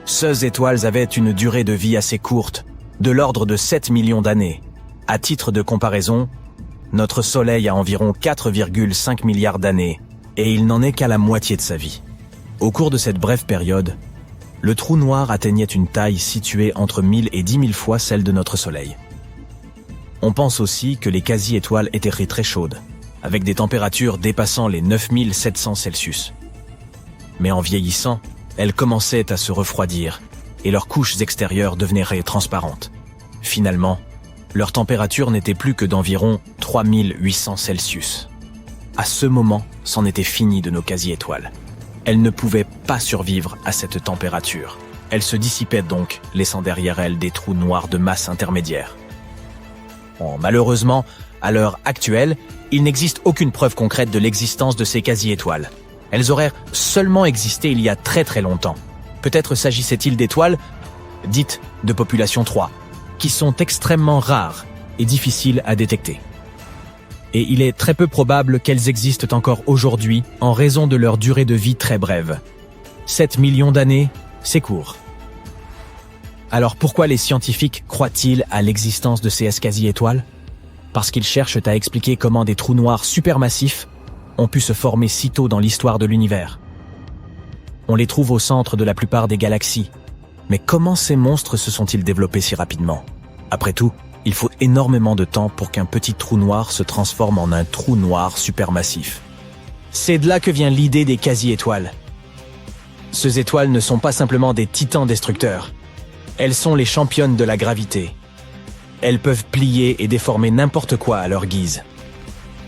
Ces étoiles avaient une durée de vie assez courte, de l'ordre de 7 millions d'années. À titre de comparaison, notre Soleil a environ 4,5 milliards d'années, et il n'en est qu'à la moitié de sa vie. Au cours de cette brève période, le trou noir atteignait une taille située entre 1000 et 10 000 fois celle de notre Soleil. On pense aussi que les quasi-étoiles étaient très chaudes, avec des températures dépassant les 9700 Celsius. Mais en vieillissant, elles commençaient à se refroidir, et leurs couches extérieures devenaient transparentes. Finalement, leur température n'était plus que d'environ 3800 Celsius. À ce moment, c'en était fini de nos quasi-étoiles. Elles ne pouvaient pas survivre à cette température. Elles se dissipaient donc, laissant derrière elles des trous noirs de masse intermédiaire. Bon, malheureusement, à l'heure actuelle, il n'existe aucune preuve concrète de l'existence de ces quasi-étoiles. Elles auraient seulement existé il y a très très longtemps. Peut-être s'agissait-il d'étoiles dites de population 3, qui sont extrêmement rares et difficiles à détecter. Et il est très peu probable qu'elles existent encore aujourd'hui en raison de leur durée de vie très brève. 7 millions d'années, c'est court. Alors pourquoi les scientifiques croient-ils à l'existence de ces quasi-étoiles? Parce qu'ils cherchent à expliquer comment des trous noirs supermassifs ont pu se former si tôt dans l'histoire de l'univers. On les trouve au centre de la plupart des galaxies. Mais comment ces monstres se sont-ils développés si rapidement? Après tout, il faut énormément de temps pour qu'un petit trou noir se transforme en un trou noir supermassif. C'est de là que vient l'idée des quasi-étoiles. Ces étoiles ne sont pas simplement des titans destructeurs. Elles sont les championnes de la gravité. Elles peuvent plier et déformer n'importe quoi à leur guise.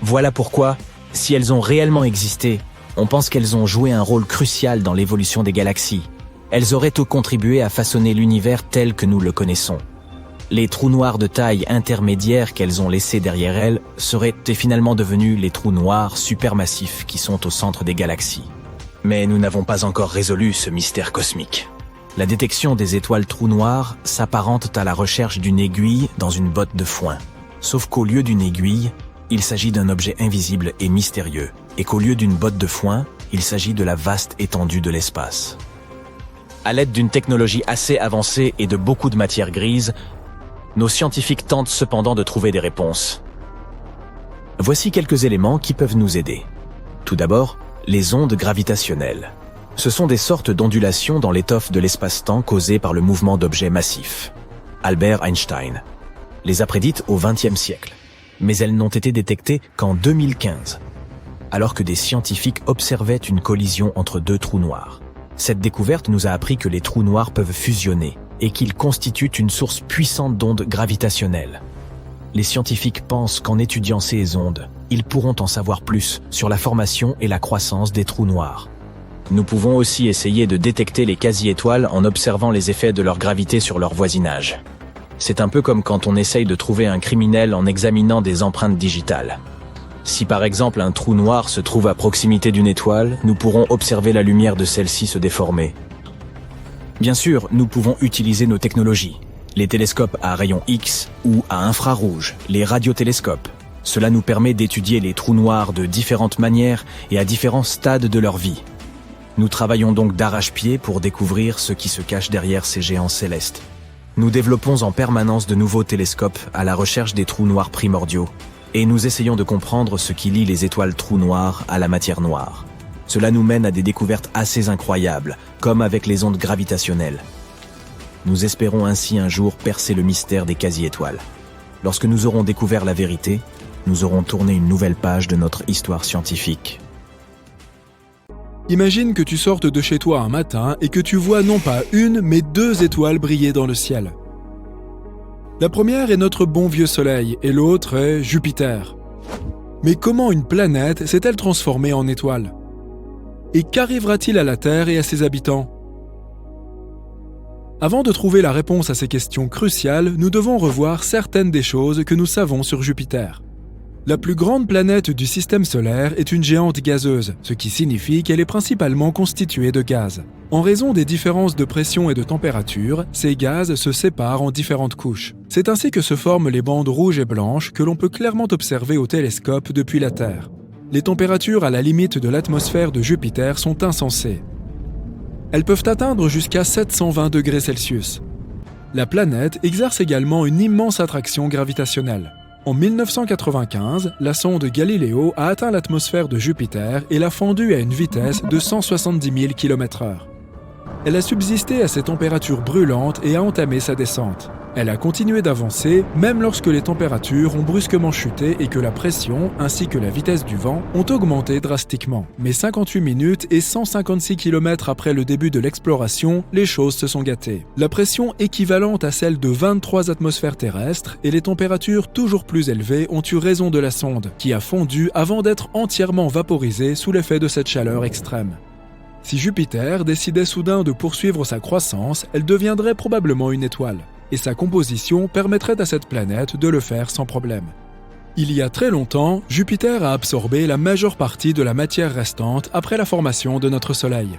Voilà pourquoi, si elles ont réellement existé, on pense qu'elles ont joué un rôle crucial dans l'évolution des galaxies. Elles auraient tout contribué à façonner l'univers tel que nous le connaissons. Les trous noirs de taille intermédiaire qu'elles ont laissés derrière elles seraient finalement devenus les trous noirs supermassifs qui sont au centre des galaxies. Mais nous n'avons pas encore résolu ce mystère cosmique. La détection des étoiles trous noirs s'apparente à la recherche d'une aiguille dans une botte de foin. Sauf qu'au lieu d'une aiguille, il s'agit d'un objet invisible et mystérieux, et qu'au lieu d'une botte de foin, il s'agit de la vaste étendue de l'espace. À l'aide d'une technologie assez avancée et de beaucoup de matière grise, nos scientifiques tentent cependant de trouver des réponses. Voici quelques éléments qui peuvent nous aider. Tout d'abord, les ondes gravitationnelles. Ce sont des sortes d'ondulations dans l'étoffe de l'espace-temps causées par le mouvement d'objets massifs. Albert Einstein les a prédites au XXe siècle, mais elles n'ont été détectées qu'en 2015, alors que des scientifiques observaient une collision entre deux trous noirs. Cette découverte nous a appris que les trous noirs peuvent fusionner et qu'ils constituent une source puissante d'ondes gravitationnelles. Les scientifiques pensent qu'en étudiant ces ondes, ils pourront en savoir plus sur la formation et la croissance des trous noirs. Nous pouvons aussi essayer de détecter les quasi-étoiles en observant les effets de leur gravité sur leur voisinage. C'est un peu comme quand on essaye de trouver un criminel en examinant des empreintes digitales. Si par exemple un trou noir se trouve à proximité d'une étoile, nous pourrons observer la lumière de celle-ci se déformer. Bien sûr, nous pouvons utiliser nos technologies, les télescopes à rayons X ou à infrarouge, les radiotélescopes. Cela nous permet d'étudier les trous noirs de différentes manières et à différents stades de leur vie. Nous travaillons donc d'arrache-pied pour découvrir ce qui se cache derrière ces géants célestes. Nous développons en permanence de nouveaux télescopes à la recherche des trous noirs primordiaux et nous essayons de comprendre ce qui lie les étoiles trous noirs à la matière noire. Cela nous mène à des découvertes assez incroyables, comme avec les ondes gravitationnelles. Nous espérons ainsi un jour percer le mystère des quasi-étoiles. Lorsque nous aurons découvert la vérité, nous aurons tourné une nouvelle page de notre histoire scientifique. Imagine que tu sortes de chez toi un matin et que tu vois non pas une, mais 2 étoiles briller dans le ciel. La première est notre bon vieux Soleil et l'autre est Jupiter. Mais comment une planète s'est-elle transformée en étoile ? Et qu'arrivera-t-il à la Terre et à ses habitants ? Avant de trouver la réponse à ces questions cruciales, nous devons revoir certaines des choses que nous savons sur Jupiter. La plus grande planète du système solaire est une géante gazeuse, ce qui signifie qu'elle est principalement constituée de gaz. En raison des différences de pression et de température, ces gaz se séparent en différentes couches. C'est ainsi que se forment les bandes rouges et blanches que l'on peut clairement observer au télescope depuis la Terre. Les températures à la limite de l'atmosphère de Jupiter sont insensées. Elles peuvent atteindre jusqu'à 720 degrés Celsius. La planète exerce également une immense attraction gravitationnelle. En 1995, la sonde Galileo a atteint l'atmosphère de Jupiter et l'a fendue à une vitesse de 170 000 km/h. Elle a subsisté à ces températures brûlantes et a entamé sa descente. Elle a continué d'avancer même lorsque les températures ont brusquement chuté et que la pression ainsi que la vitesse du vent ont augmenté drastiquement. Mais 58 minutes et 156 km après le début de l'exploration, les choses se sont gâtées. La pression équivalente à celle de 23 atmosphères terrestres et les températures toujours plus élevées ont eu raison de la sonde, qui a fondu avant d'être entièrement vaporisée sous l'effet de cette chaleur extrême. Si Jupiter décidait soudain de poursuivre sa croissance, elle deviendrait probablement une étoile. Et sa composition permettrait à cette planète de le faire sans problème. Il y a très longtemps, Jupiter a absorbé la majeure partie de la matière restante après la formation de notre Soleil.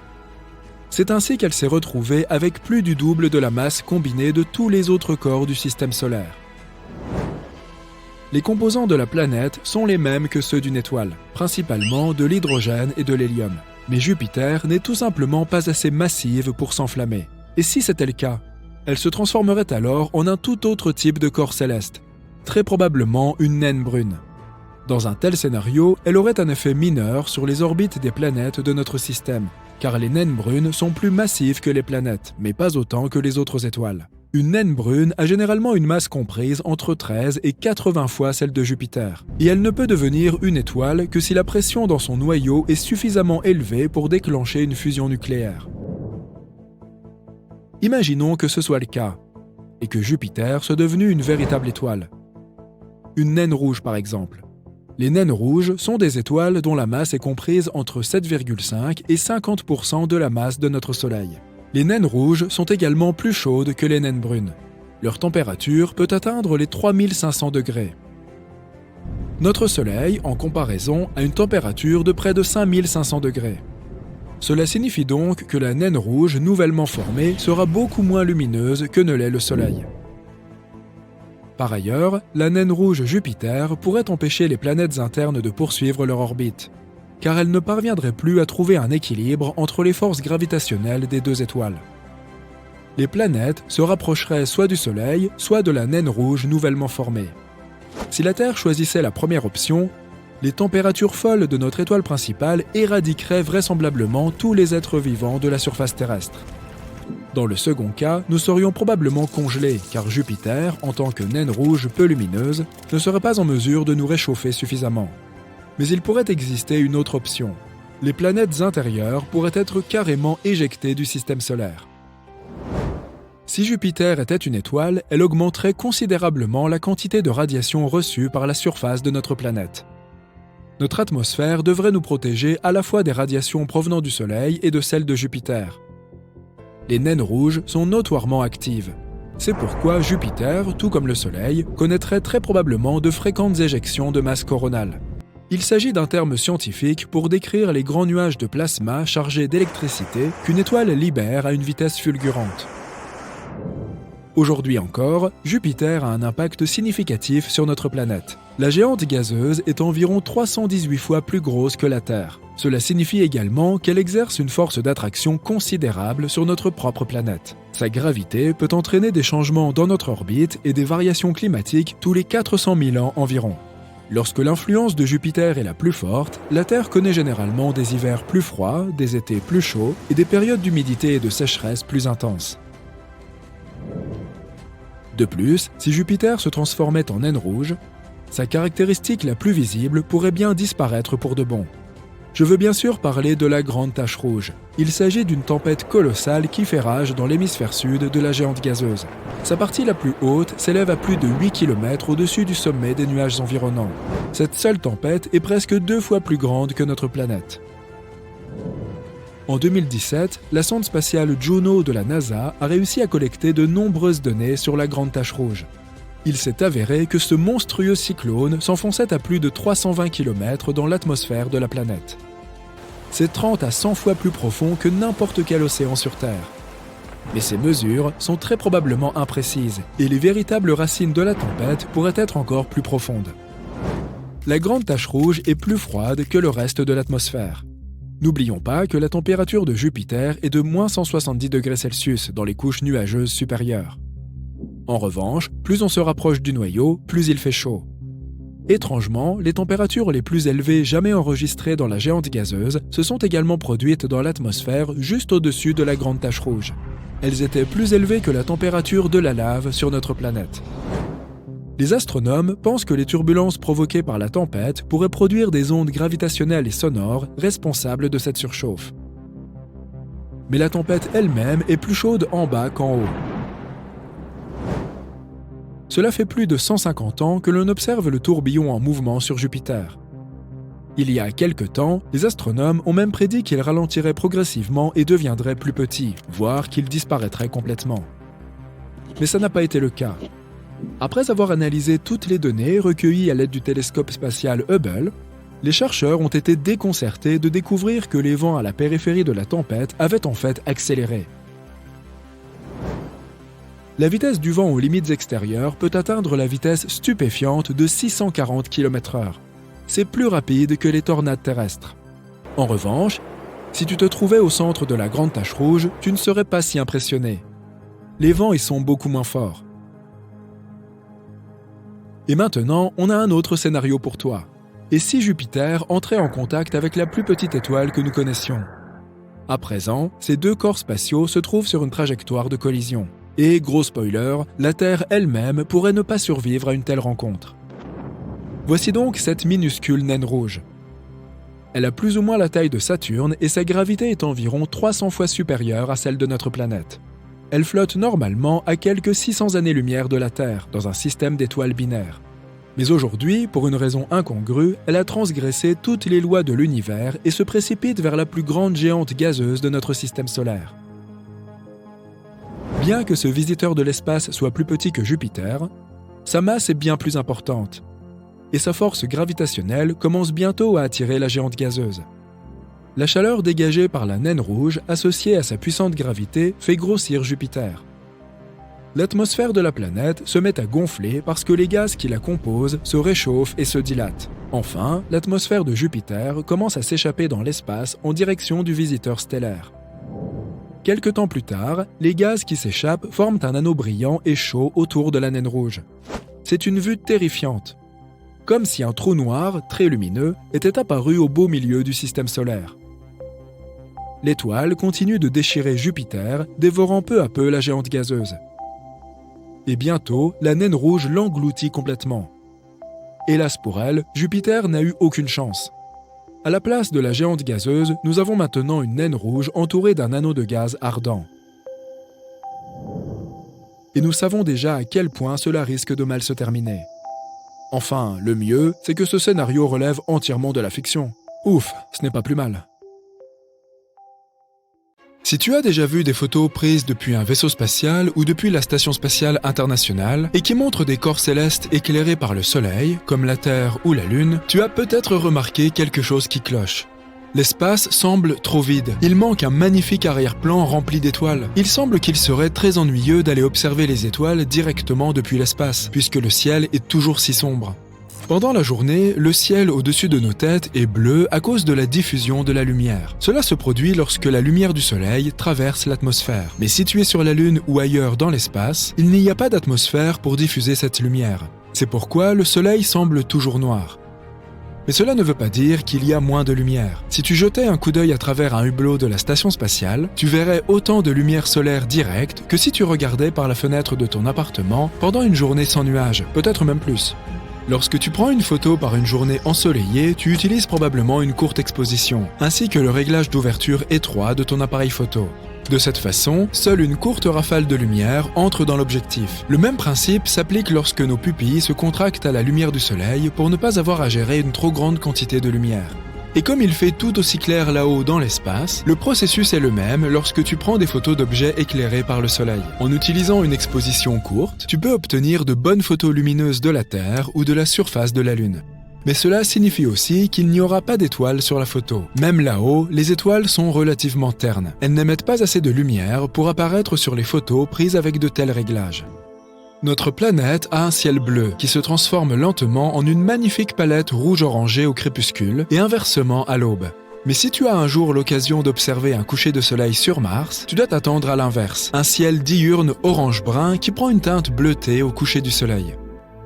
C'est ainsi qu'elle s'est retrouvée avec plus du double de la masse combinée de tous les autres corps du système solaire. Les composants de la planète sont les mêmes que ceux d'une étoile, principalement de l'hydrogène et de l'hélium. Mais Jupiter n'est tout simplement pas assez massive pour s'enflammer. Et si c'était le cas ? Elle se transformerait alors en un tout autre type de corps céleste, très probablement une naine brune. Dans un tel scénario, elle aurait un effet mineur sur les orbites des planètes de notre système, car les naines brunes sont plus massives que les planètes, mais pas autant que les autres étoiles. Une naine brune a généralement une masse comprise entre 13 et 80 fois celle de Jupiter, et elle ne peut devenir une étoile que si la pression dans son noyau est suffisamment élevée pour déclencher une fusion nucléaire. Imaginons que ce soit le cas, et que Jupiter soit devenu une véritable étoile. Une naine rouge par exemple. Les naines rouges sont des étoiles dont la masse est comprise entre 7,5 et 50% de la masse de notre Soleil. Les naines rouges sont également plus chaudes que les naines brunes. Leur température peut atteindre les 3500 degrés. Notre Soleil, en comparaison, a une température de près de 5500 degrés. Cela signifie donc que la naine rouge nouvellement formée sera beaucoup moins lumineuse que ne l'est le Soleil. Par ailleurs, la naine rouge Jupiter pourrait empêcher les planètes internes de poursuivre leur orbite, car elles ne parviendraient plus à trouver un équilibre entre les forces gravitationnelles des deux étoiles. Les planètes se rapprocheraient soit du Soleil, soit de la naine rouge nouvellement formée. Si la Terre choisissait la première option, les températures folles de notre étoile principale éradiqueraient vraisemblablement tous les êtres vivants de la surface terrestre. Dans le second cas, nous serions probablement congelés, car Jupiter, en tant que naine rouge peu lumineuse, ne serait pas en mesure de nous réchauffer suffisamment. Mais il pourrait exister une autre option. Les planètes intérieures pourraient être carrément éjectées du système solaire. Si Jupiter était une étoile, elle augmenterait considérablement la quantité de radiation reçue par la surface de notre planète. Notre atmosphère devrait nous protéger à la fois des radiations provenant du Soleil et de celles de Jupiter. Les naines rouges sont notoirement actives. C'est pourquoi Jupiter, tout comme le Soleil, connaîtrait très probablement de fréquentes éjections de masse coronale. Il s'agit d'un terme scientifique pour décrire les grands nuages de plasma chargés d'électricité qu'une étoile libère à une vitesse fulgurante. Aujourd'hui encore, Jupiter a un impact significatif sur notre planète. La géante gazeuse est environ 318 fois plus grosse que la Terre. Cela signifie également qu'elle exerce une force d'attraction considérable sur notre propre planète. Sa gravité peut entraîner des changements dans notre orbite et des variations climatiques tous les 400 000 ans environ. Lorsque l'influence de Jupiter est la plus forte, la Terre connaît généralement des hivers plus froids, des étés plus chauds et des périodes d'humidité et de sécheresse plus intenses. De plus, si Jupiter se transformait en naine rouge, sa caractéristique la plus visible pourrait bien disparaître pour de bon. Je veux bien sûr parler de la grande tache rouge. Il s'agit d'une tempête colossale qui fait rage dans l'hémisphère sud de la géante gazeuse. Sa partie la plus haute s'élève à plus de 8 km au-dessus du sommet des nuages environnants. Cette seule tempête est presque 2 fois plus grande que notre planète. En 2017, la sonde spatiale Juno de la NASA a réussi à collecter de nombreuses données sur la grande tache rouge. Il s'est avéré que ce monstrueux cyclone s'enfonçait à plus de 320 km dans l'atmosphère de la planète. C'est 30 à 100 fois plus profond que n'importe quel océan sur Terre. Mais ces mesures sont très probablement imprécises et les véritables racines de la tempête pourraient être encore plus profondes. La grande tache rouge est plus froide que le reste de l'atmosphère. N'oublions pas que la température de Jupiter est de moins 170 degrés Celsius dans les couches nuageuses supérieures. En revanche, plus on se rapproche du noyau, plus il fait chaud. Étrangement, les températures les plus élevées jamais enregistrées dans la géante gazeuse se sont également produites dans l'atmosphère juste au-dessus de la grande tache rouge. Elles étaient plus élevées que la température de la lave sur notre planète. Les astronomes pensent que les turbulences provoquées par la tempête pourraient produire des ondes gravitationnelles et sonores responsables de cette surchauffe. Mais la tempête elle-même est plus chaude en bas qu'en haut. Cela fait plus de 150 ans que l'on observe le tourbillon en mouvement sur Jupiter. Il y a quelque temps, les astronomes ont même prédit qu'il ralentirait progressivement et deviendrait plus petit, voire qu'il disparaîtrait complètement. Mais ça n'a pas été le cas. Après avoir analysé toutes les données recueillies à l'aide du télescope spatial Hubble, les chercheurs ont été déconcertés de découvrir que les vents à la périphérie de la tempête avaient en fait accéléré. La vitesse du vent aux limites extérieures peut atteindre la vitesse stupéfiante de 640 km/h. C'est plus rapide que les tornades terrestres. En revanche, si tu te trouvais au centre de la grande tache rouge, tu ne serais pas si impressionné. Les vents y sont beaucoup moins forts. Et maintenant, on a un autre scénario pour toi. Et si Jupiter entrait en contact avec la plus petite étoile que nous connaissions? À présent, ces deux corps spatiaux se trouvent sur une trajectoire de collision. Et, gros spoiler, la Terre elle-même pourrait ne pas survivre à une telle rencontre. Voici donc cette minuscule naine rouge. Elle a plus ou moins la taille de Saturne et sa gravité est environ 300 fois supérieure à celle de notre planète. Elle flotte normalement à quelques 600 années-lumière de la Terre, dans un système d'étoiles binaires. Mais aujourd'hui, pour une raison incongrue, elle a transgressé toutes les lois de l'univers et se précipite vers la plus grande géante gazeuse de notre système solaire. Bien que ce visiteur de l'espace soit plus petit que Jupiter, sa masse est bien plus importante, et sa force gravitationnelle commence bientôt à attirer la géante gazeuse. La chaleur dégagée par la naine rouge, associée à sa puissante gravité, fait grossir Jupiter. L'atmosphère de la planète se met à gonfler parce que les gaz qui la composent se réchauffent et se dilatent. Enfin, l'atmosphère de Jupiter commence à s'échapper dans l'espace en direction du visiteur stellaire. Quelque temps plus tard, les gaz qui s'échappent forment un anneau brillant et chaud autour de la naine rouge. C'est une vue terrifiante, comme si un trou noir, très lumineux, était apparu au beau milieu du système solaire. L'étoile continue de déchirer Jupiter, dévorant peu à peu la géante gazeuse. Et bientôt, la naine rouge l'engloutit complètement. Hélas pour elle, Jupiter n'a eu aucune chance. À la place de la géante gazeuse, nous avons maintenant une naine rouge entourée d'un anneau de gaz ardent. Et nous savons déjà à quel point cela risque de mal se terminer. Enfin, le mieux, c'est que ce scénario relève entièrement de la fiction. Ouf, ce n'est pas plus mal. Si tu as déjà vu des photos prises depuis un vaisseau spatial ou depuis la Station spatiale internationale et qui montrent des corps célestes éclairés par le Soleil, comme la Terre ou la Lune, tu as peut-être remarqué quelque chose qui cloche. L'espace semble trop vide. Il manque un magnifique arrière-plan rempli d'étoiles. Il semble qu'il serait très ennuyeux d'aller observer les étoiles directement depuis l'espace, puisque le ciel est toujours si sombre. Pendant la journée, le ciel au-dessus de nos têtes est bleu à cause de la diffusion de la lumière. Cela se produit lorsque la lumière du Soleil traverse l'atmosphère. Mais situé sur la Lune ou ailleurs dans l'espace, il n'y a pas d'atmosphère pour diffuser cette lumière. C'est pourquoi le Soleil semble toujours noir. Mais cela ne veut pas dire qu'il y a moins de lumière. Si tu jetais un coup d'œil à travers un hublot de la station spatiale, tu verrais autant de lumière solaire directe que si tu regardais par la fenêtre de ton appartement pendant une journée sans nuages, peut-être même plus. Lorsque tu prends une photo par une journée ensoleillée, tu utilises probablement une courte exposition, ainsi que le réglage d'ouverture étroit de ton appareil photo. De cette façon, seule une courte rafale de lumière entre dans l'objectif. Le même principe s'applique lorsque nos pupilles se contractent à la lumière du soleil pour ne pas avoir à gérer une trop grande quantité de lumière. Et comme il fait tout aussi clair là-haut dans l'espace, le processus est le même lorsque tu prends des photos d'objets éclairés par le soleil. En utilisant une exposition courte, tu peux obtenir de bonnes photos lumineuses de la Terre ou de la surface de la Lune. Mais cela signifie aussi qu'il n'y aura pas d'étoiles sur la photo. Même là-haut, les étoiles sont relativement ternes. Elles n'émettent pas assez de lumière pour apparaître sur les photos prises avec de tels réglages. Notre planète a un ciel bleu qui se transforme lentement en une magnifique palette rouge-orangé au crépuscule et inversement à l'aube. Mais si tu as un jour l'occasion d'observer un coucher de soleil sur Mars, tu dois t'attendre à l'inverse, un ciel diurne orange-brun qui prend une teinte bleutée au coucher du soleil.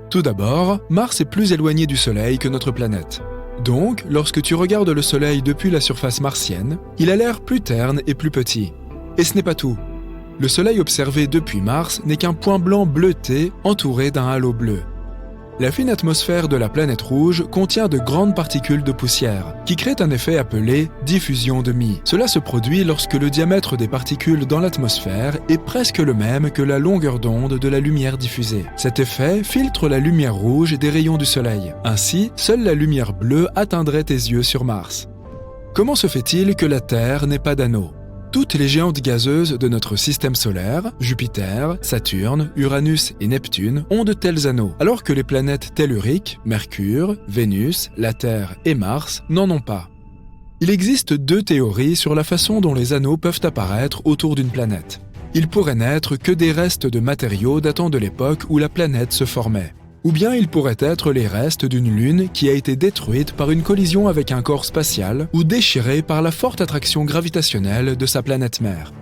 Tout d'abord, Mars est plus éloigné du soleil que notre planète. Donc, lorsque tu regardes le soleil depuis la surface martienne, il a l'air plus terne et plus petit. Et ce n'est pas tout. Le soleil observé depuis Mars n'est qu'un point blanc bleuté entouré d'un halo bleu. La fine atmosphère de la planète rouge contient de grandes particules de poussière, qui créent un effet appelé diffusion de Mie. Cela se produit lorsque le diamètre des particules dans l'atmosphère est presque le même que la longueur d'onde de la lumière diffusée. Cet effet filtre la lumière rouge des rayons du soleil. Ainsi, seule la lumière bleue atteindrait tes yeux sur Mars. Comment se fait-il que la Terre n'ait pas d'anneau ? Toutes les géantes gazeuses de notre système solaire, Jupiter, Saturne, Uranus et Neptune, ont de tels anneaux, alors que les planètes telluriques, Mercure, Vénus, la Terre et Mars, n'en ont pas. Il existe deux théories sur la façon dont les anneaux peuvent apparaître autour d'une planète. Ils pourraient n'être que des restes de matériaux datant de l'époque où la planète se formait. Ou bien ils pourraient être les restes d'une lune qui a été détruite par une collision avec un corps spatial ou déchirée par la forte attraction gravitationnelle de sa planète mère.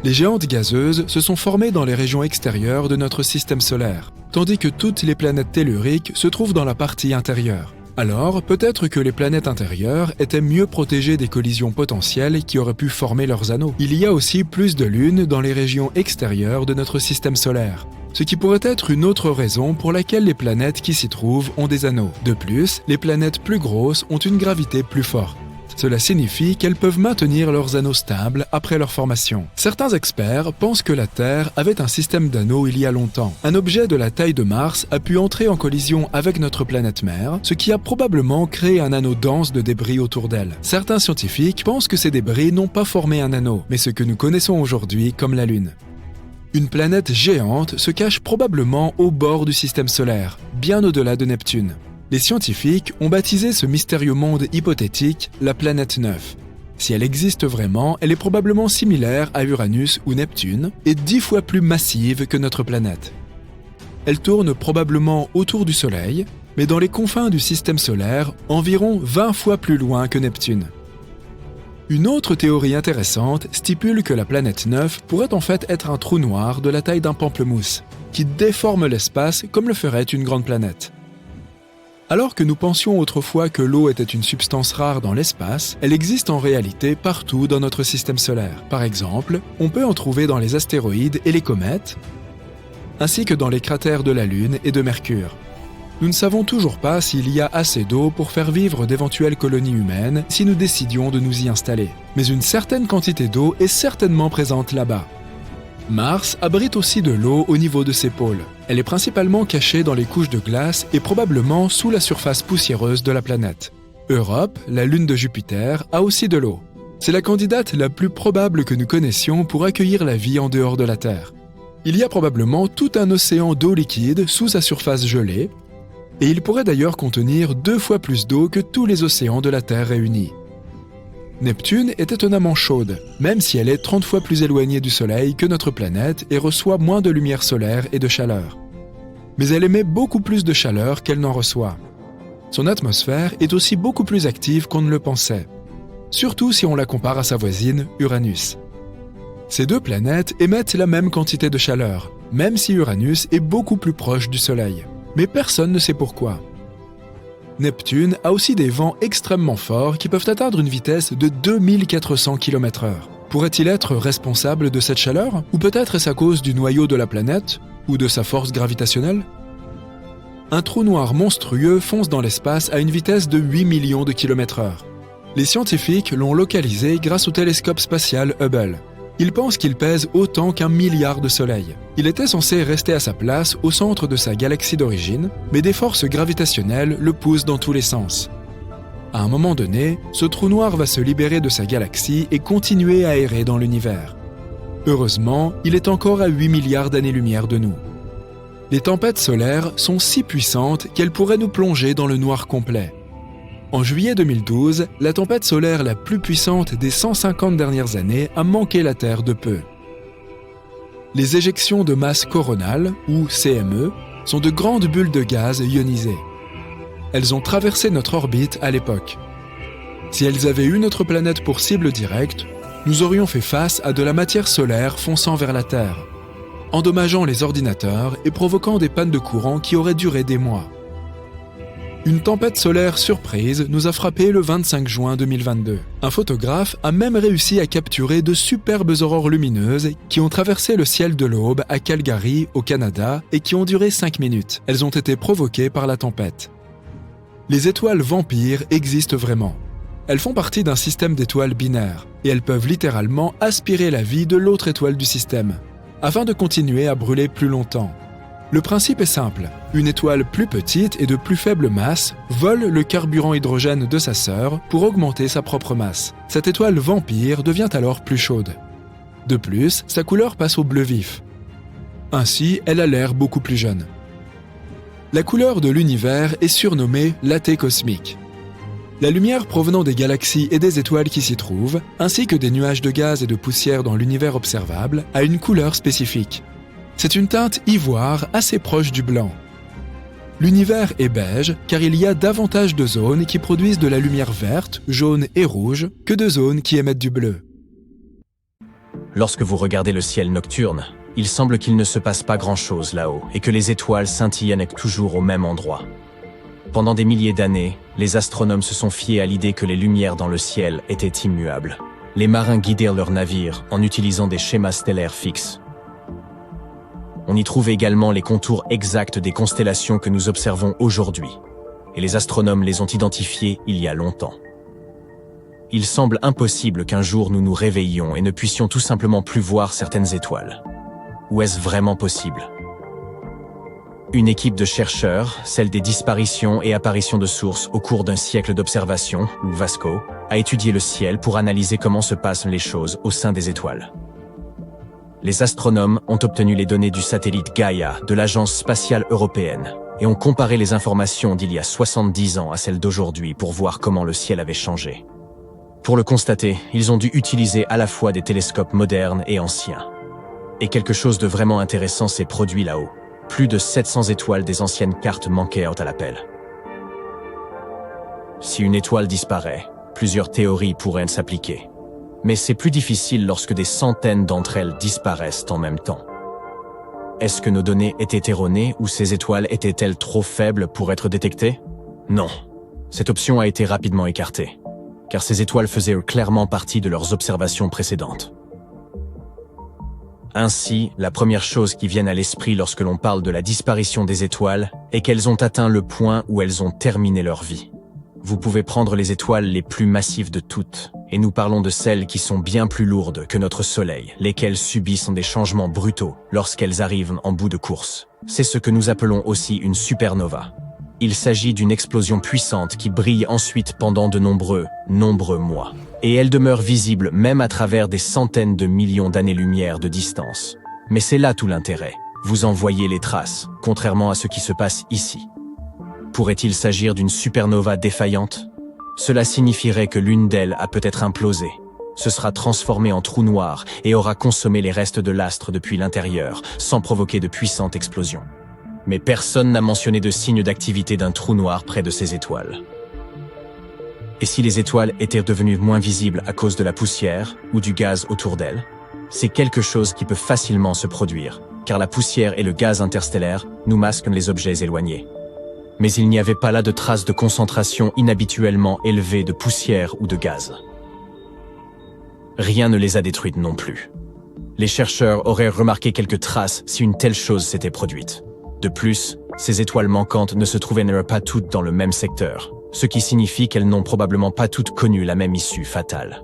Les géantes gazeuses se sont formées dans les régions extérieures de notre système solaire, tandis que toutes les planètes telluriques se trouvent dans la partie intérieure. Alors, peut-être que les planètes intérieures étaient mieux protégées des collisions potentielles qui auraient pu former leurs anneaux. Il y a aussi plus de lunes dans les régions extérieures de notre système solaire, ce qui pourrait être une autre raison pour laquelle les planètes qui s'y trouvent ont des anneaux. De plus, les planètes plus grosses ont une gravité plus forte. Cela signifie qu'elles peuvent maintenir leurs anneaux stables après leur formation. Certains experts pensent que la Terre avait un système d'anneaux il y a longtemps. Un objet de la taille de Mars a pu entrer en collision avec notre planète mère, ce qui a probablement créé un anneau dense de débris autour d'elle. Certains scientifiques pensent que ces débris n'ont pas formé un anneau, mais ce que nous connaissons aujourd'hui comme la Lune. Une planète géante se cache probablement au bord du système solaire, bien au-delà de Neptune. Les scientifiques ont baptisé ce mystérieux monde hypothétique la planète 9. Si elle existe vraiment, elle est probablement similaire à Uranus ou Neptune et 10 fois plus massive que notre planète. Elle tourne probablement autour du Soleil, mais dans les confins du système solaire, environ 20 fois plus loin que Neptune. Une autre théorie intéressante stipule que la planète 9 pourrait en fait être un trou noir de la taille d'un pamplemousse, qui déforme l'espace comme le ferait une grande planète. Alors que nous pensions autrefois que l'eau était une substance rare dans l'espace, elle existe en réalité partout dans notre système solaire. Par exemple, on peut en trouver dans les astéroïdes et les comètes, ainsi que dans les cratères de la Lune et de Mercure. Nous ne savons toujours pas s'il y a assez d'eau pour faire vivre d'éventuelles colonies humaines si nous décidions de nous y installer. Mais une certaine quantité d'eau est certainement présente là-bas. Mars abrite aussi de l'eau au niveau de ses pôles. Elle est principalement cachée dans les couches de glace et probablement sous la surface poussiéreuse de la planète. Europe, la lune de Jupiter, a aussi de l'eau. C'est la candidate la plus probable que nous connaissions pour accueillir la vie en dehors de la Terre. Il y a probablement tout un océan d'eau liquide sous sa surface gelée, et il pourrait d'ailleurs contenir 2 fois plus d'eau que tous les océans de la Terre réunis. Neptune est étonnamment chaude, même si elle est 30 fois plus éloignée du Soleil que notre planète et reçoit moins de lumière solaire et de chaleur. Mais elle émet beaucoup plus de chaleur qu'elle n'en reçoit. Son atmosphère est aussi beaucoup plus active qu'on ne le pensait, surtout si on la compare à sa voisine, Uranus. Ces deux planètes émettent la même quantité de chaleur, même si Uranus est beaucoup plus proche du Soleil. Mais personne ne sait pourquoi. Neptune a aussi des vents extrêmement forts qui peuvent atteindre une vitesse de 2400 km/h. Pourrait-il être responsable de cette chaleur? Ou peut-être est-ce à cause du noyau de la planète? Ou de sa force gravitationnelle? Un trou noir monstrueux fonce dans l'espace à une vitesse de 8 millions de km/h. Les scientifiques l'ont localisé grâce au télescope spatial Hubble. Ils pensent qu'il pèse autant qu'1 milliard de soleils. Il était censé rester à sa place au centre de sa galaxie d'origine, mais des forces gravitationnelles le poussent dans tous les sens. À un moment donné, ce trou noir va se libérer de sa galaxie et continuer à errer dans l'univers. Heureusement, il est encore à 8 milliards d'années-lumière de nous. Les tempêtes solaires sont si puissantes qu'elles pourraient nous plonger dans le noir complet. En juillet 2012, la tempête solaire la plus puissante des 150 dernières années a manqué la Terre de peu. Les éjections de masse coronale, ou CME, sont de grandes bulles de gaz ionisées. Elles ont traversé notre orbite à l'époque. Si elles avaient eu notre planète pour cible directe, nous aurions fait face à de la matière solaire fonçant vers la Terre, endommageant les ordinateurs et provoquant des pannes de courant qui auraient duré des mois. Une tempête solaire surprise nous a frappé le 25 juin 2022. Un photographe a même réussi à capturer de superbes aurores lumineuses qui ont traversé le ciel de l'aube à Calgary, au Canada, et qui ont duré 5 minutes. Elles ont été provoquées par la tempête. Les étoiles vampires existent vraiment. Elles font partie d'un système d'étoiles binaires, et elles peuvent littéralement aspirer la vie de l'autre étoile du système, afin de continuer à brûler plus longtemps. Le principe est simple. Une étoile plus petite et de plus faible masse vole le carburant hydrogène de sa sœur pour augmenter sa propre masse. Cette étoile vampire devient alors plus chaude. De plus, sa couleur passe au bleu vif. Ainsi, elle a l'air beaucoup plus jeune. La couleur de l'univers est surnommée l'AT cosmique. La lumière provenant des galaxies et des étoiles qui s'y trouvent, ainsi que des nuages de gaz et de poussière dans l'univers observable, a une couleur spécifique. C'est une teinte ivoire assez proche du blanc. L'univers est beige car il y a davantage de zones qui produisent de la lumière verte, jaune et rouge que de zones qui émettent du bleu. Lorsque vous regardez le ciel nocturne, il semble qu'il ne se passe pas grand-chose là-haut et que les étoiles scintillent toujours au même endroit. Pendant des milliers d'années, les astronomes se sont fiés à l'idée que les lumières dans le ciel étaient immuables. Les marins guidèrent leurs navires en utilisant des schémas stellaires fixes. On y trouve également les contours exacts des constellations que nous observons aujourd'hui, et les astronomes les ont identifiées il y a longtemps. Il semble impossible qu'un jour nous nous réveillions et ne puissions tout simplement plus voir certaines étoiles. Ou est-ce vraiment possible? Une équipe de chercheurs, celle des disparitions et apparitions de sources au cours d'un siècle d'observation, ou VASCO, a étudié le ciel pour analyser comment se passent les choses au sein des étoiles. Les astronomes ont obtenu les données du satellite Gaia de l'Agence spatiale européenne et ont comparé les informations d'il y a 70 ans à celles d'aujourd'hui pour voir comment le ciel avait changé. Pour le constater, ils ont dû utiliser à la fois des télescopes modernes et anciens. Et quelque chose de vraiment intéressant s'est produit là-haut. Plus de 700 étoiles des anciennes cartes manquaient à l'appel. Si une étoile disparaît, plusieurs théories pourraient s'appliquer. Mais c'est plus difficile lorsque des centaines d'entre elles disparaissent en même temps. Est-ce que nos données étaient erronées ou ces étoiles étaient-elles trop faibles pour être détectées? Non. Cette option a été rapidement écartée, car ces étoiles faisaient clairement partie de leurs observations précédentes. Ainsi, la première chose qui vient à l'esprit lorsque l'on parle de la disparition des étoiles est qu'elles ont atteint le point où elles ont terminé leur vie. Vous pouvez prendre les étoiles les plus massives de toutes, et nous parlons de celles qui sont bien plus lourdes que notre Soleil, lesquelles subissent des changements brutaux lorsqu'elles arrivent en bout de course. C'est ce que nous appelons aussi une supernova. Il s'agit d'une explosion puissante qui brille ensuite pendant de nombreux mois. Et elle demeure visible même à travers des centaines de millions d'années-lumière de distance. Mais c'est là tout l'intérêt. Vous en voyez les traces, contrairement à ce qui se passe ici. Pourrait-il s'agir d'une supernova défaillante? Cela signifierait que l'une d'elles a peut-être implosé, se sera transformée en trou noir et aura consommé les restes de l'astre depuis l'intérieur, sans provoquer de puissantes explosions. Mais personne n'a mentionné de signe d'activité d'un trou noir près de ces étoiles. Et si les étoiles étaient devenues moins visibles à cause de la poussière ou du gaz autour d'elles? C'est quelque chose qui peut facilement se produire, car la poussière et le gaz interstellaire nous masquent les objets éloignés. Mais il n'y avait pas là de traces de concentration inhabituellement élevée de poussière ou de gaz. Rien ne les a détruites non plus. Les chercheurs auraient remarqué quelques traces si une telle chose s'était produite. De plus, ces étoiles manquantes ne se trouvaient pas toutes dans le même secteur, ce qui signifie qu'elles n'ont probablement pas toutes connu la même issue fatale.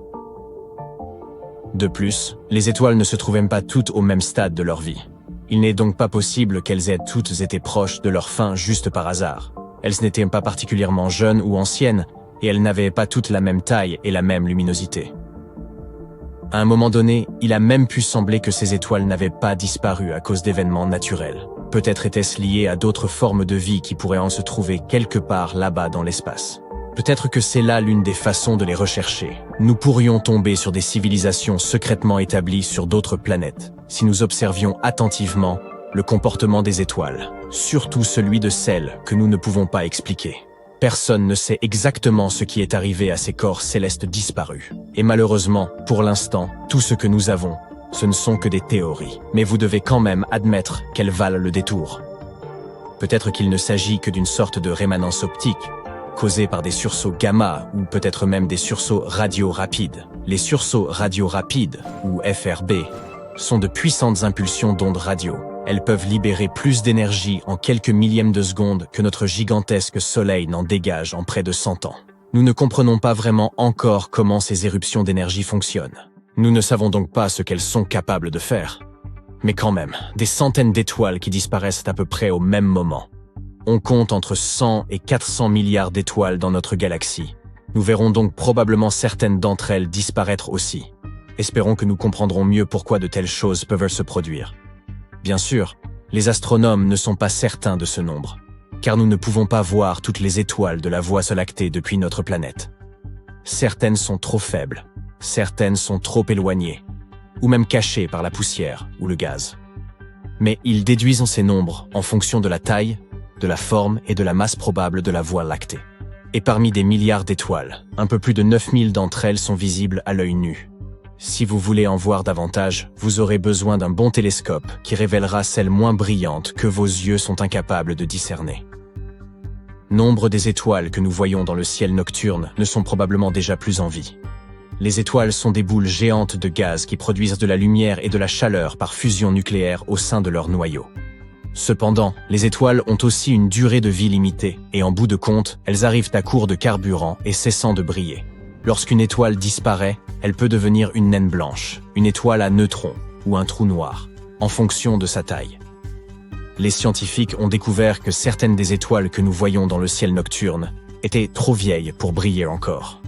De plus, les étoiles ne se trouvaient pas toutes au même stade de leur vie. Il n'est donc pas possible qu'elles aient toutes été proches de leur fin juste par hasard. Elles n'étaient pas particulièrement jeunes ou anciennes, et elles n'avaient pas toutes la même taille et la même luminosité. À un moment donné, il a même pu sembler que ces étoiles n'avaient pas disparu à cause d'événements naturels. Peut-être était-ce lié à d'autres formes de vie qui pourraient en se trouver quelque part là-bas dans l'espace. Peut-être que c'est là l'une des façons de les rechercher. Nous pourrions tomber sur des civilisations secrètement établies sur d'autres planètes, si nous observions attentivement le comportement des étoiles, surtout celui de celles que nous ne pouvons pas expliquer. Personne ne sait exactement ce qui est arrivé à ces corps célestes disparus. Et malheureusement, pour l'instant, tout ce que nous avons, ce ne sont que des théories. Mais vous devez quand même admettre qu'elles valent le détour. Peut-être qu'il ne s'agit que d'une sorte de rémanence optique, causés par des sursauts gamma ou peut-être même des sursauts radio rapides. Les sursauts radio rapides, ou FRB, sont de puissantes impulsions d'ondes radio. Elles peuvent libérer plus d'énergie en quelques millièmes de seconde que notre gigantesque Soleil n'en dégage en près de 100 ans. Nous ne comprenons pas vraiment encore comment ces éruptions d'énergie fonctionnent. Nous ne savons donc pas ce qu'elles sont capables de faire. Mais quand même, des centaines d'étoiles qui disparaissent à peu près au même moment. On compte entre 100 et 400 milliards d'étoiles dans notre galaxie. Nous verrons donc probablement certaines d'entre elles disparaître aussi. Espérons que nous comprendrons mieux pourquoi de telles choses peuvent se produire. Bien sûr, les astronomes ne sont pas certains de ce nombre, car nous ne pouvons pas voir toutes les étoiles de la Voie lactée depuis notre planète. Certaines sont trop faibles, certaines sont trop éloignées, ou même cachées par la poussière ou le gaz. Mais ils déduisent ces nombres en fonction de la taille, de la forme et de la masse probable de la Voie lactée. Et parmi des milliards d'étoiles, un peu plus de 9000 d'entre elles sont visibles à l'œil nu. Si vous voulez en voir davantage, vous aurez besoin d'un bon télescope qui révélera celles moins brillantes que vos yeux sont incapables de discerner. Nombre des étoiles que nous voyons dans le ciel nocturne ne sont probablement déjà plus en vie. Les étoiles sont des boules géantes de gaz qui produisent de la lumière et de la chaleur par fusion nucléaire au sein de leur noyau. Cependant, les étoiles ont aussi une durée de vie limitée, et en bout de compte, elles arrivent à court de carburant et cessant de briller. Lorsqu'une étoile disparaît, elle peut devenir une naine blanche, une étoile à neutrons ou un trou noir, en fonction de sa taille. Les scientifiques ont découvert que certaines des étoiles que nous voyons dans le ciel nocturne étaient trop vieilles pour briller encore.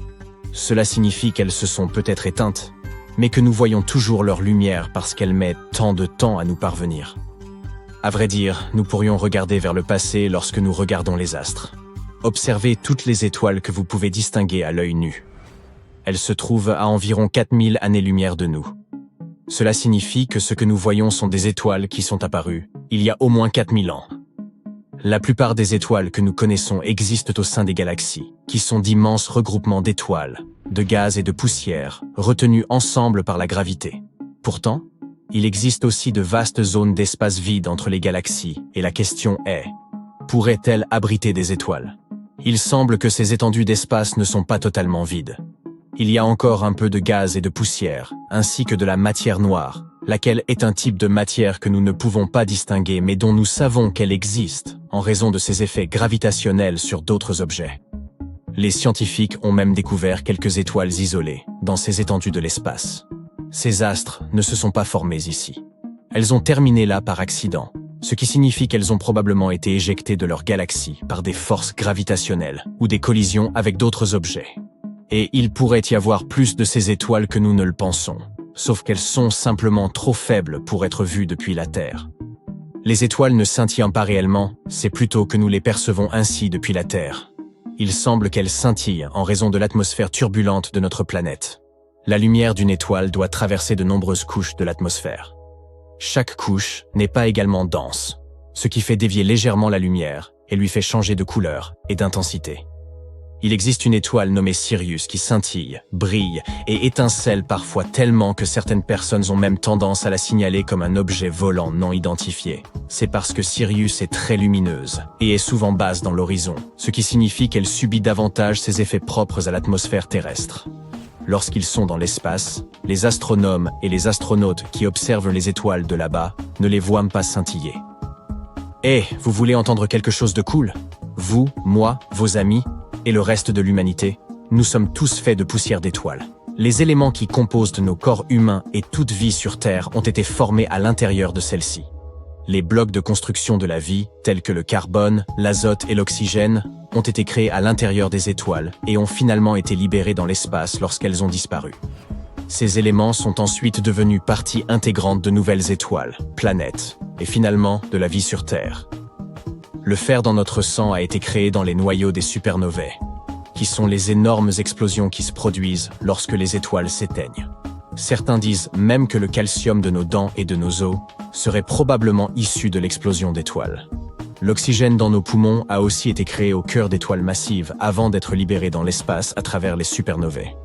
Cela signifie qu'elles se sont peut-être éteintes, mais que nous voyons toujours leur lumière parce qu'elle met tant de temps à nous parvenir. À vrai dire, nous pourrions regarder vers le passé lorsque nous regardons les astres. Observez toutes les étoiles que vous pouvez distinguer à l'œil nu. Elles se trouvent à environ 4000 années-lumière de nous. Cela signifie que ce que nous voyons sont des étoiles qui sont apparues il y a au moins 4000 ans. La plupart des étoiles que nous connaissons existent au sein des galaxies, qui sont d'immenses regroupements d'étoiles, de gaz et de poussière, retenus ensemble par la gravité. Pourtant, il existe aussi de vastes zones d'espace vide entre les galaxies, et la question est, pourraient-elles abriter des étoiles? Il semble que ces étendues d'espace ne sont pas totalement vides. Il y a encore un peu de gaz et de poussière, ainsi que de la matière noire, laquelle est un type de matière que nous ne pouvons pas distinguer mais dont nous savons qu'elle existe, en raison de ses effets gravitationnels sur d'autres objets. Les scientifiques ont même découvert quelques étoiles isolées, dans ces étendues de l'espace. Ces astres ne se sont pas formés ici. Elles ont terminé là par accident, ce qui signifie qu'elles ont probablement été éjectées de leur galaxie par des forces gravitationnelles ou des collisions avec d'autres objets. Et il pourrait y avoir plus de ces étoiles que nous ne le pensons, sauf qu'elles sont simplement trop faibles pour être vues depuis la Terre. Les étoiles ne scintillent pas réellement, c'est plutôt que nous les percevons ainsi depuis la Terre. Il semble qu'elles scintillent en raison de l'atmosphère turbulente de notre planète. La lumière d'une étoile doit traverser de nombreuses couches de l'atmosphère. Chaque couche n'est pas également dense, ce qui fait dévier légèrement la lumière et lui fait changer de couleur et d'intensité. Il existe une étoile nommée Sirius qui scintille, brille et étincelle parfois tellement que certaines personnes ont même tendance à la signaler comme un objet volant non identifié. C'est parce que Sirius est très lumineuse et est souvent basse dans l'horizon, ce qui signifie qu'elle subit davantage ses effets propres à l'atmosphère terrestre. Lorsqu'ils sont dans l'espace, les astronomes et les astronautes qui observent les étoiles de là-bas ne les voient pas scintiller. Vous voulez entendre quelque chose de cool? Vous, moi, vos amis et le reste de l'humanité, nous sommes tous faits de poussière d'étoiles. Les éléments qui composent nos corps humains et toute vie sur Terre ont été formés à l'intérieur de celle-ci. Les blocs de construction de la vie, tels que le carbone, l'azote et l'oxygène, ont été créés à l'intérieur des étoiles et ont finalement été libérés dans l'espace lorsqu'elles ont disparu. Ces éléments sont ensuite devenus partie intégrante de nouvelles étoiles, planètes, et finalement de la vie sur Terre. Le fer dans notre sang a été créé dans les noyaux des supernovae, qui sont les énormes explosions qui se produisent lorsque les étoiles s'éteignent. Certains disent même que le calcium de nos dents et de nos os serait probablement issu de l'explosion d'étoiles. L'oxygène dans nos poumons a aussi été créé au cœur d'étoiles massives avant d'être libéré dans l'espace à travers les supernovae.